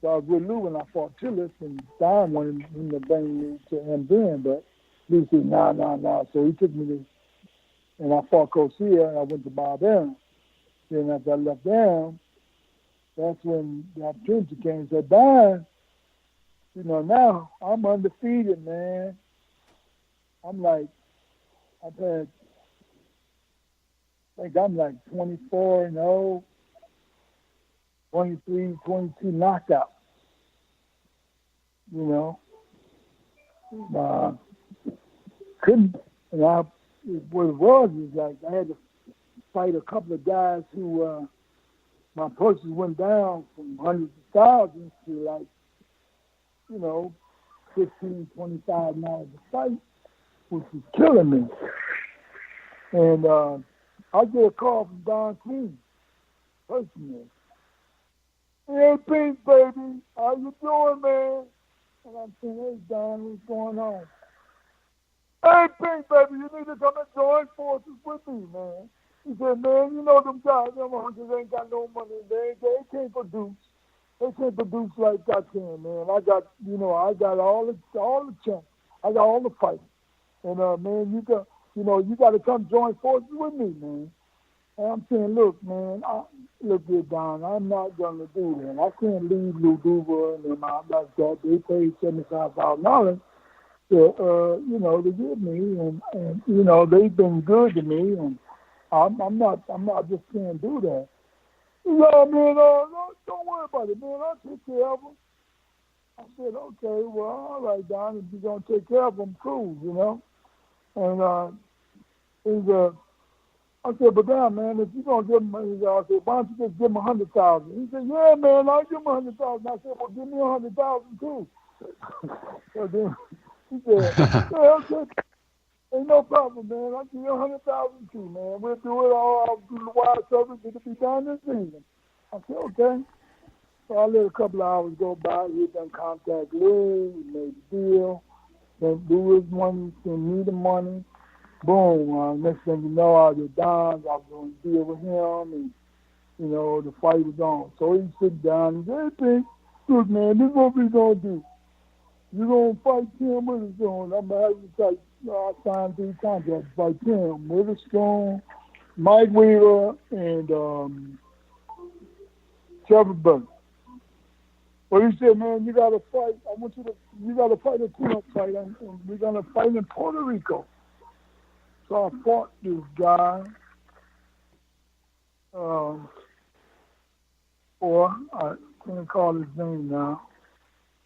So I was with Lou when I fought Tillis, and Don wanted him to bring me to him then, but Lou said, no. So he took me to, and I fought Cosia, and I went to Bob Arum. Then after I left Arum, that's when the opportunity came and said, Don, now I'm undefeated, man. I'm like, I think I'm like 24-0, 23, 22 knockouts. Couldn't, and what it was is like I had to fight a couple of guys who my purses went down from hundreds of thousands to like, $15, $25 a fight, which was killing me. And I get a call from Don King, personally. Hey, Pink, baby, how you doing, man? And I'm saying, hey, Don, what's going on? Hey, Pink, baby, you need to come and join forces with me, man. He said, man, them guys, them hunters ain't got no money. They can't produce. They can't produce like I can, man. I got, I got all the champs. I got all the fights. And, man, you got to come join forces with me, man. And I'm saying, look, man, look here, Don, I'm not going to do that. I can't leave Lou Duva and them out like that. They paid $75,000 to get me. And they've been good to me. And I'm not just can't do that. Man, don't worry about it, man. I'll take care of them. I said, okay, well, all right, Don, if you're going to take care of them, cool, And I said, but Don, man, if you're going to give them money, I said, why don't you just give them $100,000? He said, yeah, man, I'll give them $100,000. I said, well, give me $100,000 too. So then he said, yeah, okay. Ain't no problem, man. I'll give you $100,000 too, man. We'll do it all. I'll do the wire service. It'll be done this evening. I said, okay. So I let a couple of hours go by. He done contact Lou. We made a deal. Then Lou was money, send me the money. Boom. Next thing you know, I was down. I was doing a deal with him, and the fight was on. So he sit down and said, "Hey, Pink, look, man, this is what we gonna do. You gonna fight Tim Witherspoon. I'm gonna have you take. I signed 3 contracts to fight Tim Witherspoon, Mike Weaver, and Trevor Burke." Well, he said, "Man, you gotta fight. You gotta fight a team fight, and we're gonna fight in Puerto Rico." So I fought this guy. Or I can't call his name now.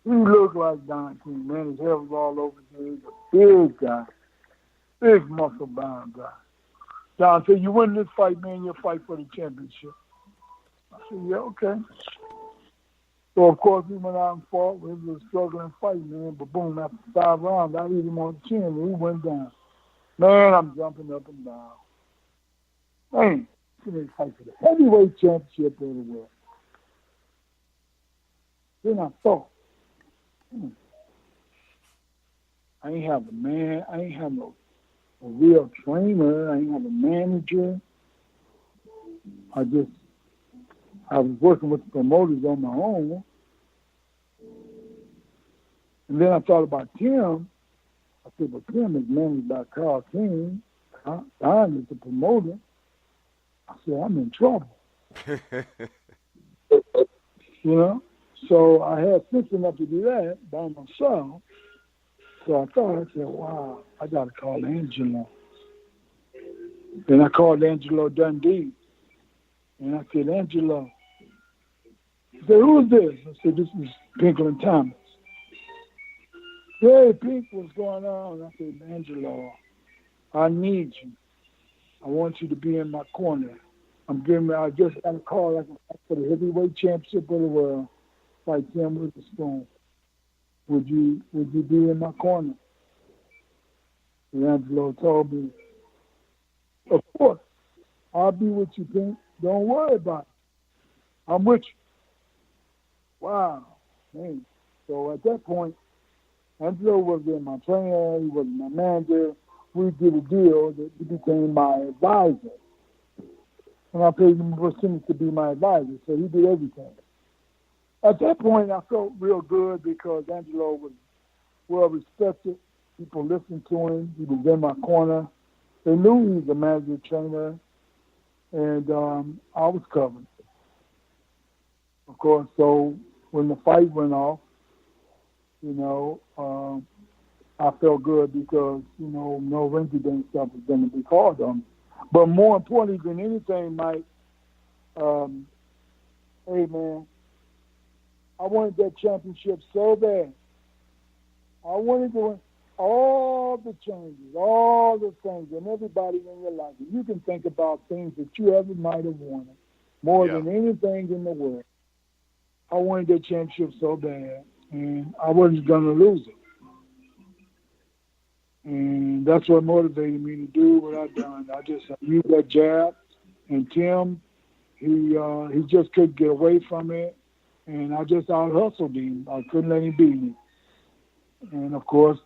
He looked like Don King, man. His hair was all over his head. He's a big guy. Big muscle-bound guy. Don said, "You win this fight, man, you'll fight for the championship." I said, "Yeah, okay." So, of course, we went out and fought. It was a struggling fight, man. But, boom, after 5 rounds, I hit him on the chin, and he went down. Man, I'm jumping up and down. Man, he didn't fight for the heavyweight championship of the world. Then I thought, I ain't have a man. I ain't have a real trainer. I ain't have a manager. I was working with the promoters on my own. And then I thought about Tim. I said, "Well, Tim is managed by Carl King. Don is the promoter." I said, "I'm in trouble." So I had sense enough to do that by myself. So I said, "Wow, I got to call Angelo." Then I called Angelo Dundee. And I said, "Angelo." He said, "Who's this?" I said, "This is Pinklon Thomas." "Hey, Pink, what's going on?" I said, "Angelo, I need you. I want you to be in my corner. I just got a call for the heavyweight championship of the world, fight Tim Witherspoon. Would you be in my corner?" And Angelo told me, "Of course, I'll be with you, Pink. Don't worry about it. I'm with you." Wow, man. So at that point, Angelo wasn't my trainer. He wasn't my manager. We did a deal that he became my advisor. And I paid him a percentage to be my advisor, so he did everything. At that point, I felt real good because Angelo was well respected. People listened to him. He was in my corner. They knew he was a manager trainer, and I was covered. Of course, so when the fight went off, I felt good because, no rinky-dink stuff was going to be called on me. But more importantly than anything, Mike, hey, man, I wanted that championship so bad. I wanted to win all the changes, all the things, and everybody in your life. You can think about things that you ever might have wanted more than anything in the world. I wanted that championship so bad, and I wasn't going to lose it. And that's what motivated me to do what I done. I used that jab, and Tim, he just couldn't get away from it, and I just out-hustled him. I couldn't let him beat me. And, of course,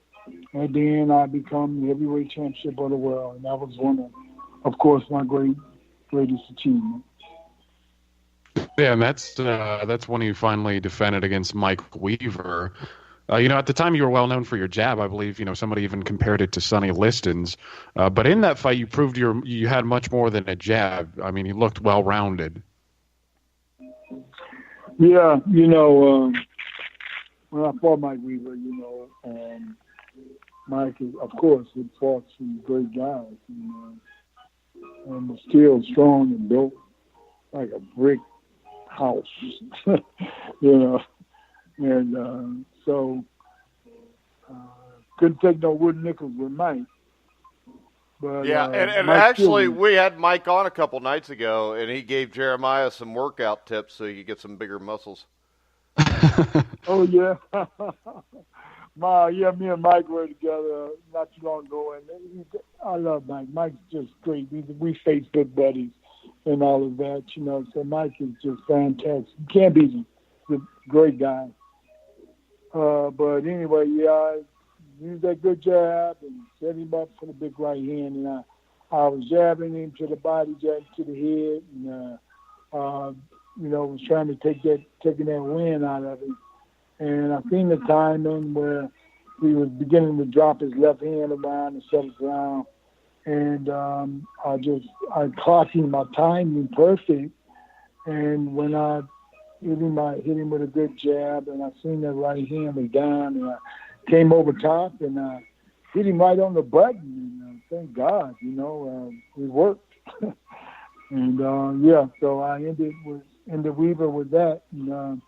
at the end, I become the heavyweight championship of the world, and that was one of course, my greatest achievement. Yeah, and that's when you finally defended against Mike Weaver. At the time you were well known for your jab. I believe, somebody even compared it to Sonny Liston's. But in that fight, you proved you had much more than a jab. I mean, you looked well-rounded. Yeah, when I fought Mike Weaver, Mike, of course, had fought some great guys, and was still strong and built like a brick house, and so couldn't take no wooden nickels with Mike. But, yeah, and actually, we had Mike on a couple nights ago, and he gave Jeremiah some workout tips so he could get some bigger muscles. Oh, yeah. Me and Mike were together not too long ago, and I love Mike. Mike's just great. We Facebook buddies and all of that, so Mike is just fantastic. You can't beat him. a great guy. But anyway, yeah, I used that good jab and set him up for the big right hand, and I was jabbing him to the body, jabbing to the head, and was trying to taking that wind out of him. And I seen the timing where he was beginning to drop his left hand around the seventh round, and I caught him, I timed him perfect, and when I hit him with a good jab, and I seen that right hand was down, and I came over top, and I hit him right on the button, and thank God, it worked. And so I ended Weaver with that, and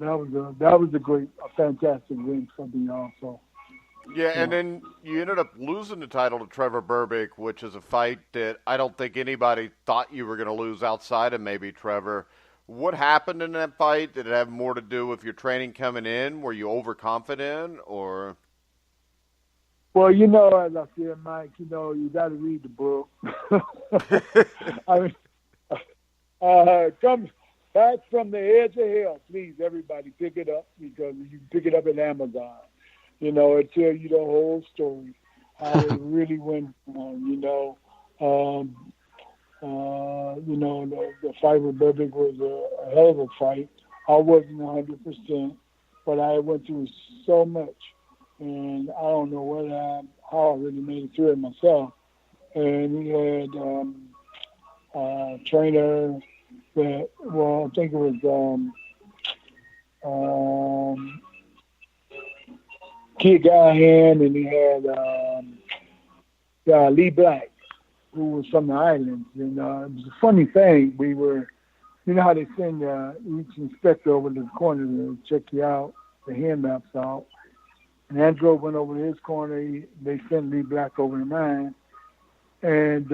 that was a fantastic win for me also. Yeah, and then you ended up losing the title to Trevor Berbick, which is a fight that I don't think anybody thought you were going to lose outside of maybe Trevor. What happened in that fight? Did it have more to do with your training coming in? Were you overconfident, or? Well, as I said, Mike, you got to read the book. I mean, come back from the edge of hell. Please, everybody, pick it up, because you can pick it up at Amazon. It tells you the whole story, how it really went on. The fight with Berbick was a hell of a fight. I wasn't 100%, but I went through so much, and I don't know how I really made it through it myself. And he had a trainer that, I think it was Kid Gahan, and he had Lee Black, who was from the islands. And it was a funny thing. We were, how they send each inspector over to the corner to check you out, the hand maps out. And Andrew went over to his corner. They sent Lee Black over to mine. And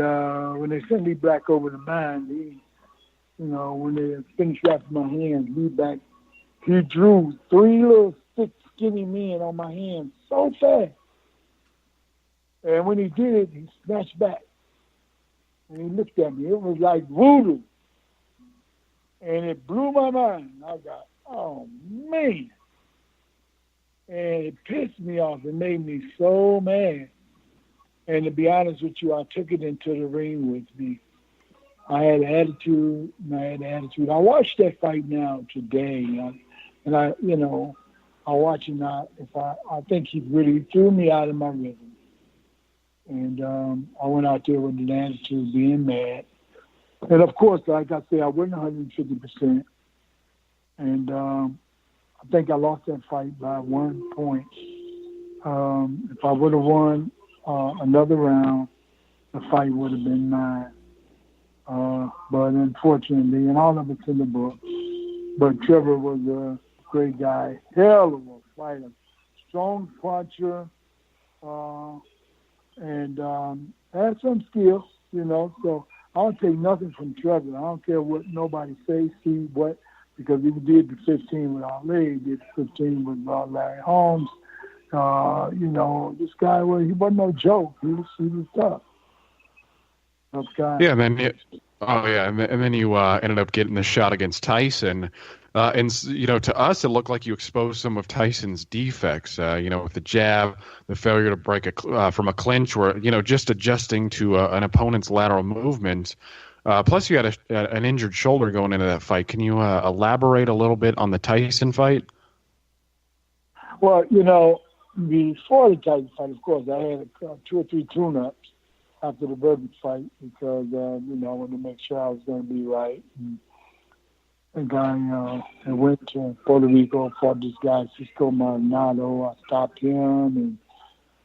when they sent Lee Black over to mine, when they finished wrapping my hands, Lee Black, he drew 3 little thick, skinny men on my hands so fast. And when he did it, he snatched back. And he looked at me. It was like voodoo. And it blew my mind. I got, oh, man. And it pissed me off. It made me so mad. And to be honest with you, I took it into the ring with me. I had an attitude, I watched that fight now today. And I watch it now. I think he really threw me out of my rhythm. And I went out there with an attitude, being mad. And, of course, like I said, I wasn't 150%. And I think I lost that fight by 1 point. If I would have won another round, the fight would have been mine. But unfortunately, and all of it's in the book, but Trevor was a great guy, hell of a fighter, strong puncher, and had some skills, so I don't take nothing from Trevor. I don't care what nobody says, see what, because he did the 15 with Ali, he did the 15 with Larry Holmes. This guy, he wasn't no joke. He was tough. Tough guy. Yeah, man. And then you ended up getting the shot against Tyson. And to us, it looked like you exposed some of Tyson's defects, with the jab, the failure to break from a clinch, or, just adjusting to an opponent's lateral movement. Plus, you had an injured shoulder going into that fight. Can you elaborate a little bit on the Tyson fight? Well, before the Tyson fight, of course, I had 2 or 3 tune-ups after the Berbick fight because, I wanted to make sure I was going to be right. And I went to Puerto Rico, fought this guy, Cisco Maldonado. I stopped him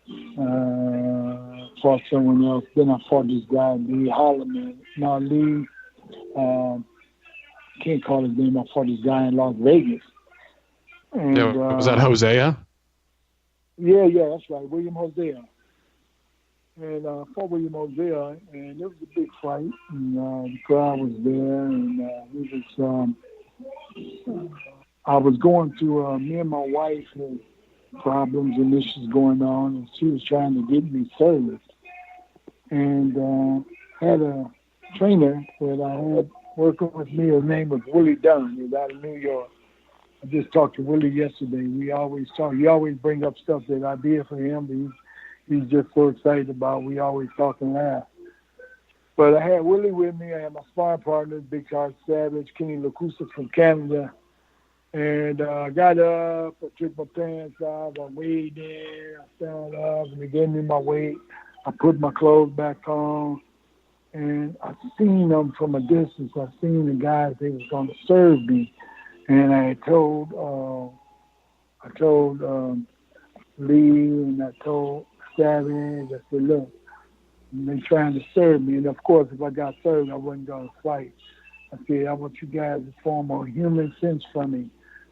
and fought someone else. Then I fought this guy, Lee Holloman. Now, Lee, can't call his name. I fought this guy in Las Vegas. And, was that Hosea? Yeah, that's right, William Hosea. And I fought William Hosea, and it was a big fight. And the crowd was there, and I was going through, me and my wife had problems and issues going on, and she was trying to get me serviced. And had a trainer that I had working with me. His name was Willie Dunn. He was out of New York. I just talked to Willie yesterday. We always talk. He always bring up stuff that I did for him. He's just so excited about. We always talk and laugh. But I had Willie with me. I had my sparring partner, Big Heart Savage, Kenny Lacusa from Canada. And I got up, I took my pants off, I weighed in, I stand up, and they gave me my weight. I put my clothes back on, and I seen them from a distance. I seen the guys, they was going to serve me. And I told Lee and I told Savage, I said, look, they trying to serve me. And, of course, if I got served, I wasn't going to fight. I said, I want you guys to form a human sense for me.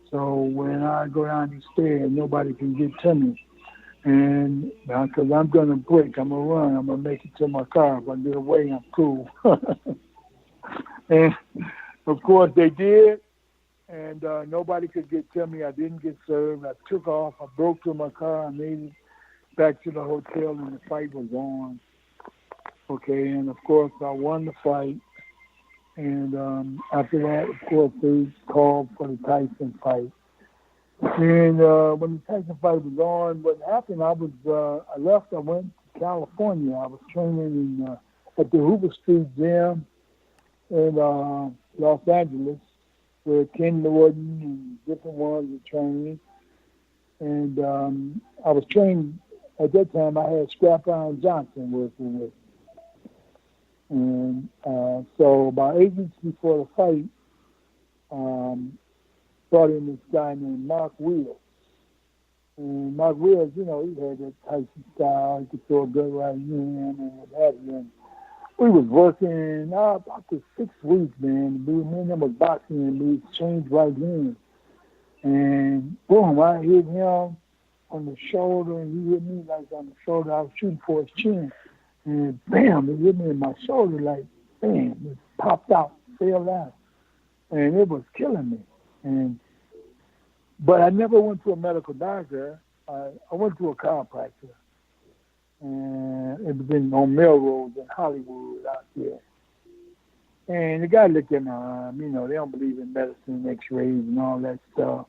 So when I go down these stairs, nobody can get to me. And because I'm going to break, I'm going to run, I'm going to make it to my car. If I get away, I'm cool. And, of course, they did. And nobody could get to me. I didn't get served. I took off. I broke to my car. I made it back to the hotel, and the fight was on. Okay, and, of course, I won the fight. And after that, of course, they called for the Tyson fight. And when the Tyson fight was on, what happened, I left, I went to California. I was training at the Hoover Street Gym in Los Angeles, where Ken Norton and different ones were training. And I was trained, at that time, I had Scrap Iron Johnson working with me. And so about 8 weeks before the fight, brought in this guy named Mark Wills. And Mark Wills, he had that Tyson style. He could throw a good right hand and what have you. And we was working about the 6 weeks, man. Me and him was boxing, and we exchanged right hands. And boom, I hit him on the shoulder, and he hit me like on the shoulder. I was shooting for his chin. And bam, it hit me in my shoulder like, bam, it popped out, fell out. And it was killing me. But I never went to a medical doctor. I went to a chiropractor. And it was on Melrose in Hollywood out there. And the guy looked at my arm. They don't believe in medicine, x-rays and all that stuff.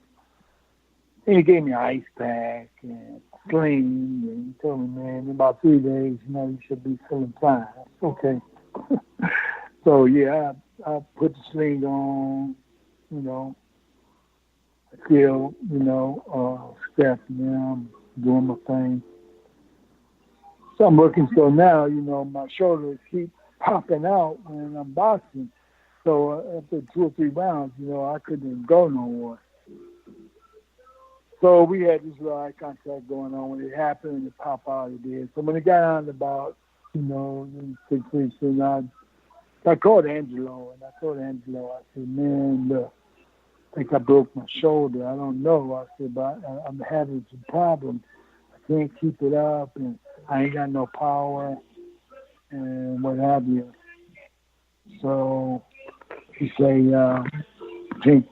And he gave me an ice pack and sling, and he told me, man, in about 3 days, you should be feeling fine. Okay. So, yeah, I put the sling on, still, scrapping them, doing my thing. So I'm working, so now, my shoulders keep popping out when I'm boxing. So after 2 or 3 rounds, I couldn't go no more. So we had this little eye contact going on. When it happened, and it popped out, it did. So when it got on about, 6 weeks, and I called Angelo, and I told Angelo, I said, man, look, I think I broke my shoulder. I don't know. I said, but I'm having some problems. I can't keep it up, and I ain't got no power, and what have you. So he said, I think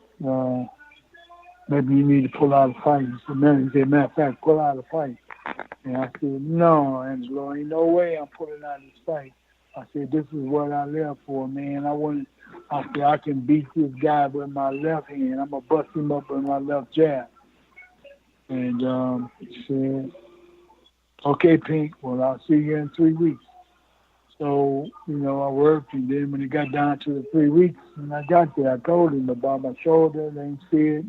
maybe you need to pull out a fight. He said, matter of fact, pull out a fight. And I said, no, Angelo, ain't no way I'm pulling out this fight. I said, this is what I live for, man. I said, I can beat this guy with my left hand. I'm going to bust him up with my left jab. And he said, okay, Pink, well, I'll see you in 3 weeks. So, I worked, and then when it got down to the 3 weeks, and I got there, I told him about my shoulder. They ain't see it.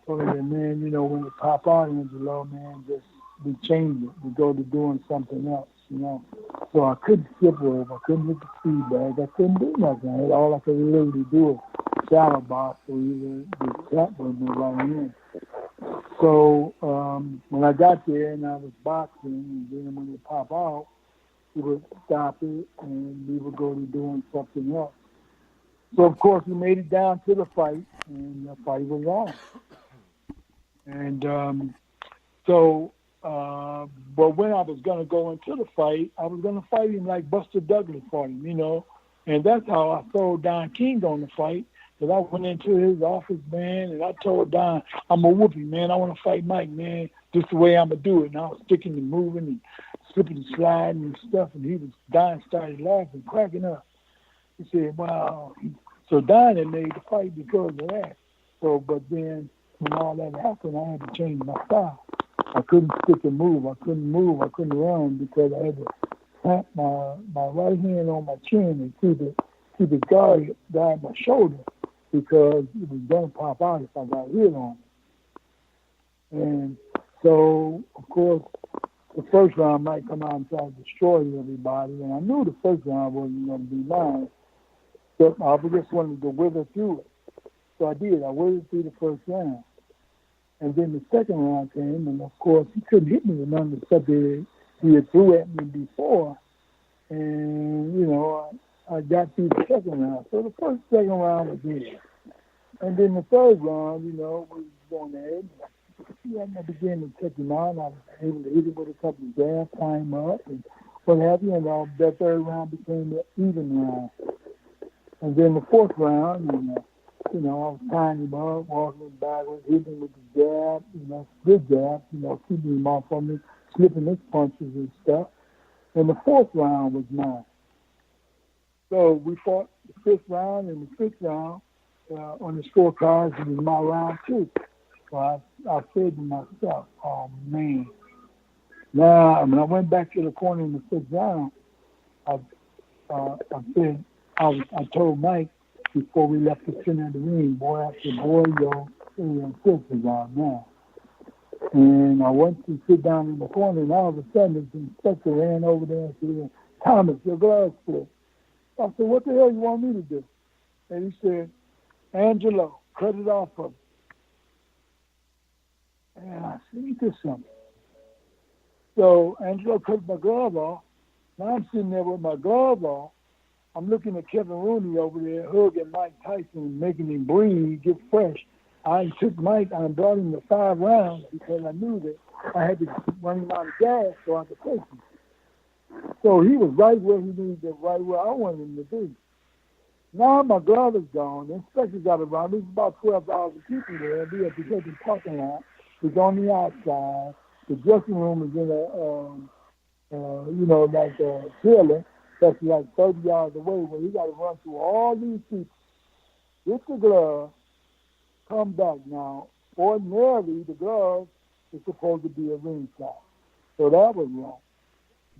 Told him, man, when it pop out, Angelo, man, just we change it. We go to doing something else, So I couldn't flip over. I couldn't hit the feedback. I couldn't do nothing. All I could really do was shadow box or either just tap with me right in. So when I got there and I was boxing, and then when it pop out, we would stop it and we would go to doing something else. So, of course, we made it down to the fight, and the fight was on. And but when I was going to go into the fight, I was going to fight him like Buster Douglas fought him, And that's how I told Don King on the fight, because I went into his office, man, and I told Don, I'm going to whoop him, man. I want to fight Mike, man. Just the way I'm going to do it. And I was sticking and moving and slipping and sliding and stuff, and Don started laughing, cracking up. He said, wow. So Don had made the fight because of that. So, but then when all that happened, I had to change my style. I couldn't stick and move. I couldn't move. I couldn't run because I had to clamp my right hand on my chin and keep it guard my shoulder because it was going to pop out if I got hit on it. And so, of course, the first round might come out and try to destroy everybody. And I knew the first round wasn't going to be mine. But I just wanted to wither through it. So I did. I withered through the first round. And then the second round came, and of course, he couldn't hit me with none of the stuff that he had threw at me before. And, you know, I got through the second round. So the second round was good. And then the third round, you know, we was going ahead. I began to check him out. I was able to hit it with a couple of jabs, climb up, and what have you. And that third round became an even round. And then the fourth round, you know, I was tying him up, walking him backwards, hitting him with the jab, you know, good jab, you know, keeping him off of me, slipping his punches and stuff. And the fourth round was mine. So we fought the fifth round, and the sixth round on the scorecards, it was my round too. So I said to myself, oh, man. Now, when I went back to the corner in the sixth round, I told Mike before we left the center of the ring, boy, I said, boy, your fifth is out now. And I went to sit down in the corner, and all of a sudden, the inspector ran over there and said, Thomas, your gloves fit. I said, what the hell you want me to do? And he said, Angelo, cut it off of me. And I said, you did something. So Angelo cut my glove off. Now I'm sitting there with my glove off. I'm looking at Kevin Rooney over there hugging Mike Tyson, making him breathe, get fresh. I took Mike and brought him to 5 rounds because I knew that I had to run him out of gas so I could take him. So he was right where he needed to, right where I wanted him to be. Now my glove is gone. The inspectors got around. There's about 12,000 people there. We at the Kentucky parking lot. It's on the outside. The dressing room is in a trailer that's like 30 yards away where he got to run through all these people, get the glove, come back. Now, ordinarily, the glove is supposed to be a ringside. So that was wrong.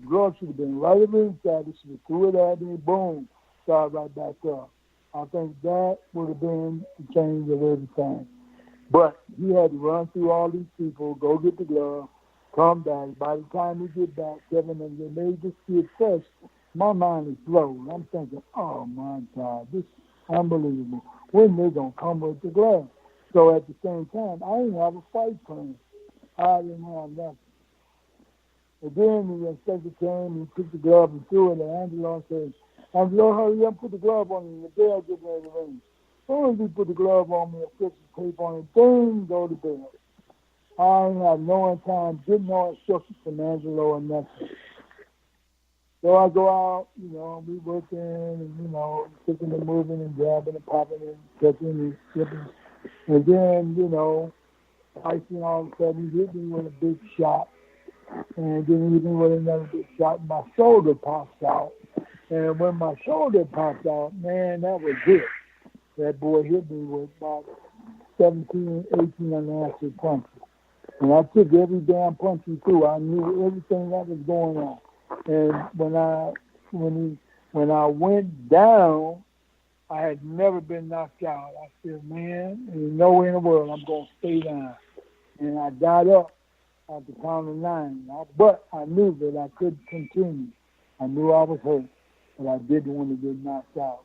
The glove should have been right at ringside. They should have threw it at me, boom, started right back up. I think that would have been the change of everything. But he had to run through all these people, go get the glove, come back. By the time we get back, Kevin and they made this kid fresh. My mind is blown. I'm thinking, oh, my God, this is unbelievable. When they going to come with the glove? So at the same time, I didn't have a fight plan. I didn't have nothing. And then the inspector came and took the glove and threw it, and Angelo said, Angelo, hurry up, put the glove on you. The bell get ready to ring. As soon as he put the glove on me and put the tape on it, boom, go to bell. I ain't have no time, didn't know instructions from Angelo or nothing. So I go out, you know, we working and, you know, kicking and moving and grabbing and popping and catching and slipping. And then, you know, Tyson all of a sudden hit me with a big shot. And then he hit me with another big shot. My shoulder pops out. And when my shoulder popped out, man, that was it. That boy hit me with about 17, 18 unanswered punches. And I took every damn punch he threw. I knew everything that was going on. And when I went down, I had never been knocked out. I said, man, there's no way in the world I'm going to stay down. And I got up at the count of 9. But I knew that I couldn't continue. I knew I was hurt, but I didn't want to get knocked out.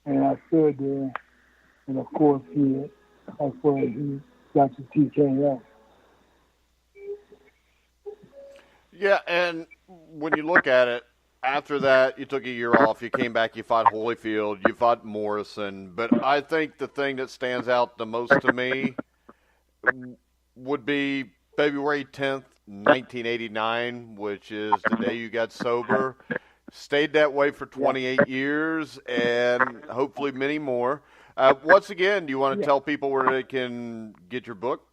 And I stood there, and of course that's where he got the TKO. Yeah, and when you look at it, after that, you took a year off. You came back, you fought Holyfield, you fought Morrison. But I think the thing that stands out the most to me would be February 10th, 1989, which is the day you got sober. Stayed that way for 28 years and hopefully many more. Once again, do you want to tell people where they can get your book?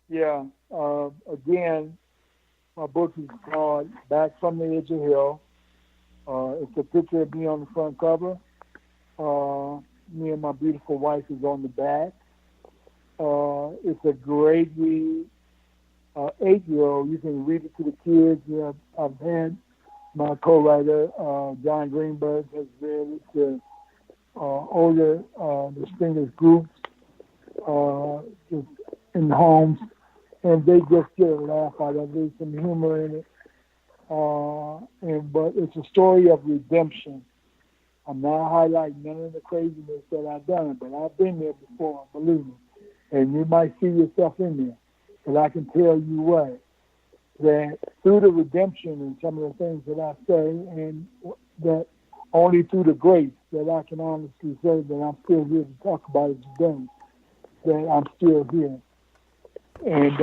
Yeah. Again, my book is called Back from the Edge of Hell. It's a picture of me on the front cover. Me and My Beautiful Wife is on the back. It's a great read. 8-year-old, you can read it to the kids. I've had my co-writer, John Greenberg, has read it to older distinguished groups just in homes, and they just get a laugh out of it. There's some humor in it. But it's a story of redemption. I'm not highlighting none of the craziness that I've done, but I've been there before, believe me. And you might see yourself in there. But I can tell you what, that through the redemption and some of the things that I say, and that only through the grace that I can honestly say that I'm still here to talk about it today, that I'm still here. And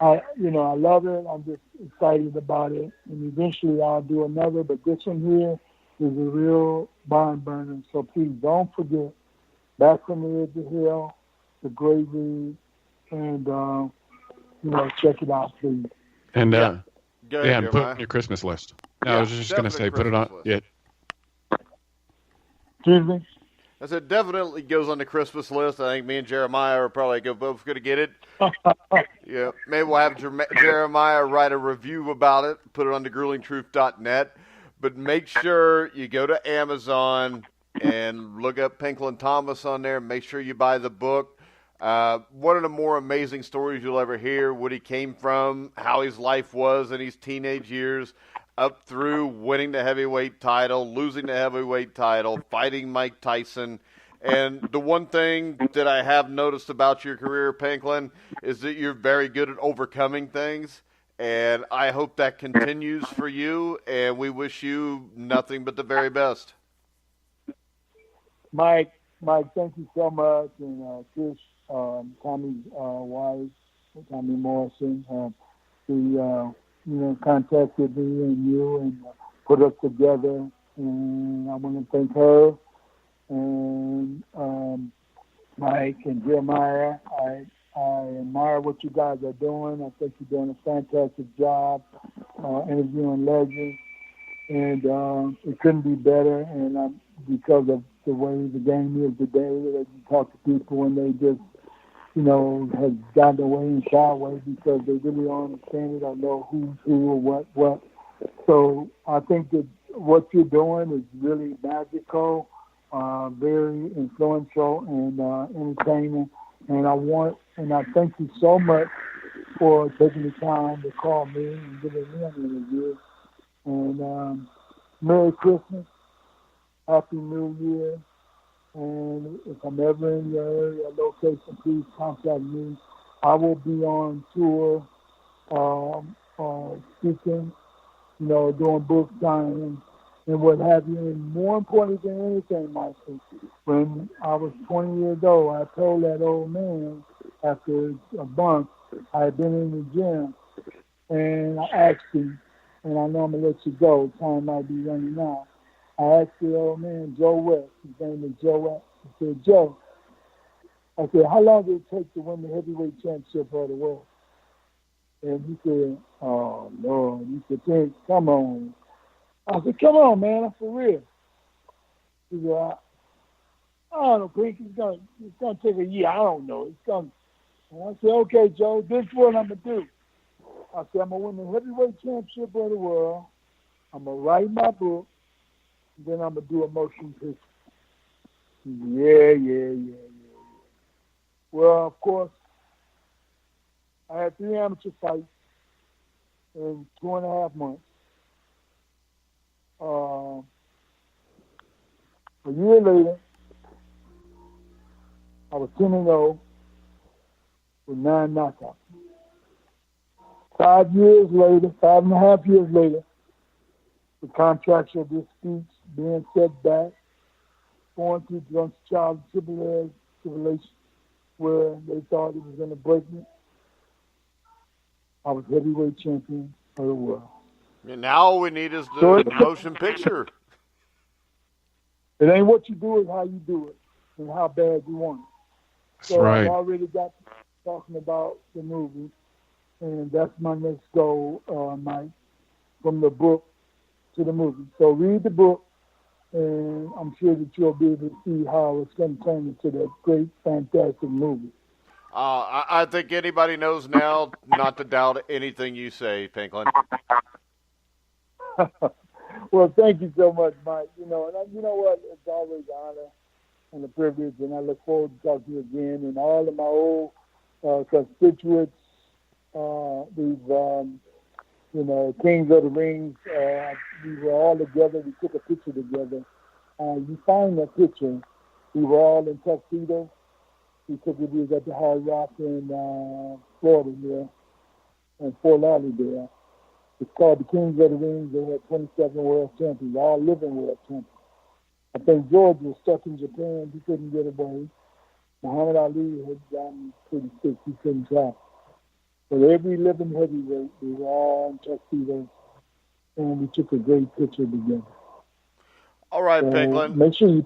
I love it. I'm just excited about it. And eventually I'll do another, but this one here is a real barn burner. So please don't forget, Back from the Edge of Hell, the great read, and check it out, please. And Go ahead, and put it on your Christmas list. I was just going to say, put it on. Yeah. Excuse me? I said definitely goes on the Christmas list. I think me and Jeremiah are probably both going to get it. Yeah, maybe we'll have Jeremiah write a review about it, put it on thegruelingtruth.net. But make sure you go to Amazon and look up Pinklon Thomas on there. Make sure you buy the book. One of the more amazing stories you'll ever hear, what he came from, how his life was in his teenage years, up through winning the heavyweight title, losing the heavyweight title, fighting Mike Tyson. And the one thing that I have noticed about your career, Pinklon, is that you're very good at overcoming things. And I hope that continues for you, and we wish you nothing but the very best. Mike, thank you so much. And Chris, Tommy's wife, Tommy Morrison, contacted me and you and put us together. And I want to thank her and Mike and Jeremiah. I admire what you guys are doing. I think you're doing a fantastic job interviewing legends. And it couldn't be better. And because of the way the game is today, that you talk to people and they just, have gotten away and shy away because they really don't understand it or know who's who or what. So I think that what you're doing is really magical, very influential and entertaining. And I thank you so much for taking the time to call me and giving me an interview. And Merry Christmas, Happy New Year. And if I'm ever in your area location, please contact me. I will be on tour, speaking, doing book signings and what have you. And more important than anything, Michael, when I was 20 years old, I told that old man after a month, I had been in the gym, and I asked him, and I know I'm going to let you go, time might be running out. I asked the old man, Joe West, his name is Joe West. I said, Joe, how long did it take to win the heavyweight championship of the world? And he said, oh, Lord. He said, come on. I said, come on, man, I'm for real. He said, I don't know, Pink, it's gonna take a year. I don't know. And I said, okay, Joe, this is what I'm going to do. I said, I'm going to win the heavyweight championship of the world. I'm going to write my book. Then I'm going to do a motion picture. Yeah. Well, of course, I had 3 amateur fights in 2.5 months. A year later, I was 10-0 with 9 knockouts. 5 years later, 5.5 years later, the contractual disputes being set back, going through drunk child tribulation where they thought it was going to break me. I was heavyweight champion of the world. And now all we need is the motion picture. It ain't what you do, it's how you do it and how bad you want it. That's right. I've already got talking about the movie, and that's my next goal, Mike, from the book to the movie. So read the book, and I'm sure that you'll be able to see how it's going to turn into that great, fantastic movie. I think anybody knows now not to doubt anything you say, Pinklon. Well, thank you so much, Mike. You know, and you know what? It's always an honor and a privilege, and I look forward to talking to you again. And all of my old constituents, these, Kings of the Rings, we were all together. We took a picture together. You find that picture. We were all in tuxedos. We took it. We was at the Hard Rock in Florida here, in Fort Lauderdale. It's called the Kings of the Rings. They had 27 world champions, all living world champions. I think George was stuck in Japan. He couldn't get away. Muhammad Ali had gotten pretty sick. He couldn't travel. But every living heavyweight, we were all in tuxedos, and we took a great picture together. All right, Pinklon. Make sure you...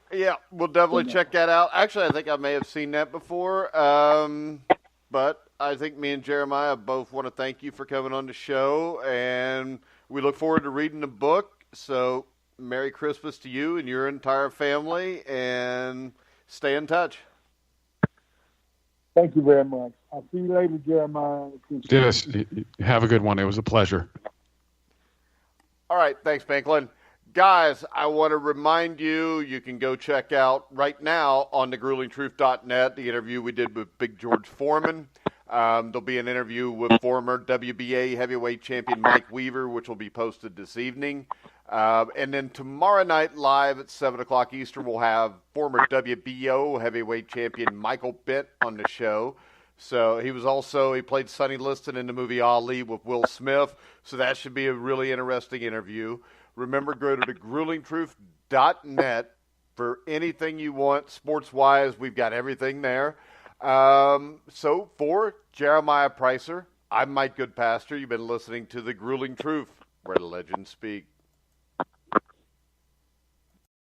Yeah, we'll definitely check that out. Actually, I think I may have seen that before. But I think me and Jeremiah both want to thank you for coming on the show, and we look forward to reading the book. So Merry Christmas to you and your entire family, and stay in touch. Thank you very much. I'll see you later, Jeremiah. Yes, have a good one. It was a pleasure. All right, thanks, Pinklon. Guys, I want to remind you, you can go check out right now on thegruelingtruth.net the interview we did with Big George Foreman. There'll be an interview with former WBA heavyweight champion Mike Weaver, which will be posted this evening. And then tomorrow night live at 7 o'clock Eastern, we'll have former WBO heavyweight champion Michael Bent on the show. So he played Sonny Liston in the movie Ali with Will Smith. So that should be a really interesting interview. Remember, go to thegruelingtruth.net for anything you want sports-wise. We've got everything there. So for Jeremiah Preisser, I'm Mike Goodpaster. You've been listening to The Grueling Truth, where the legends speak.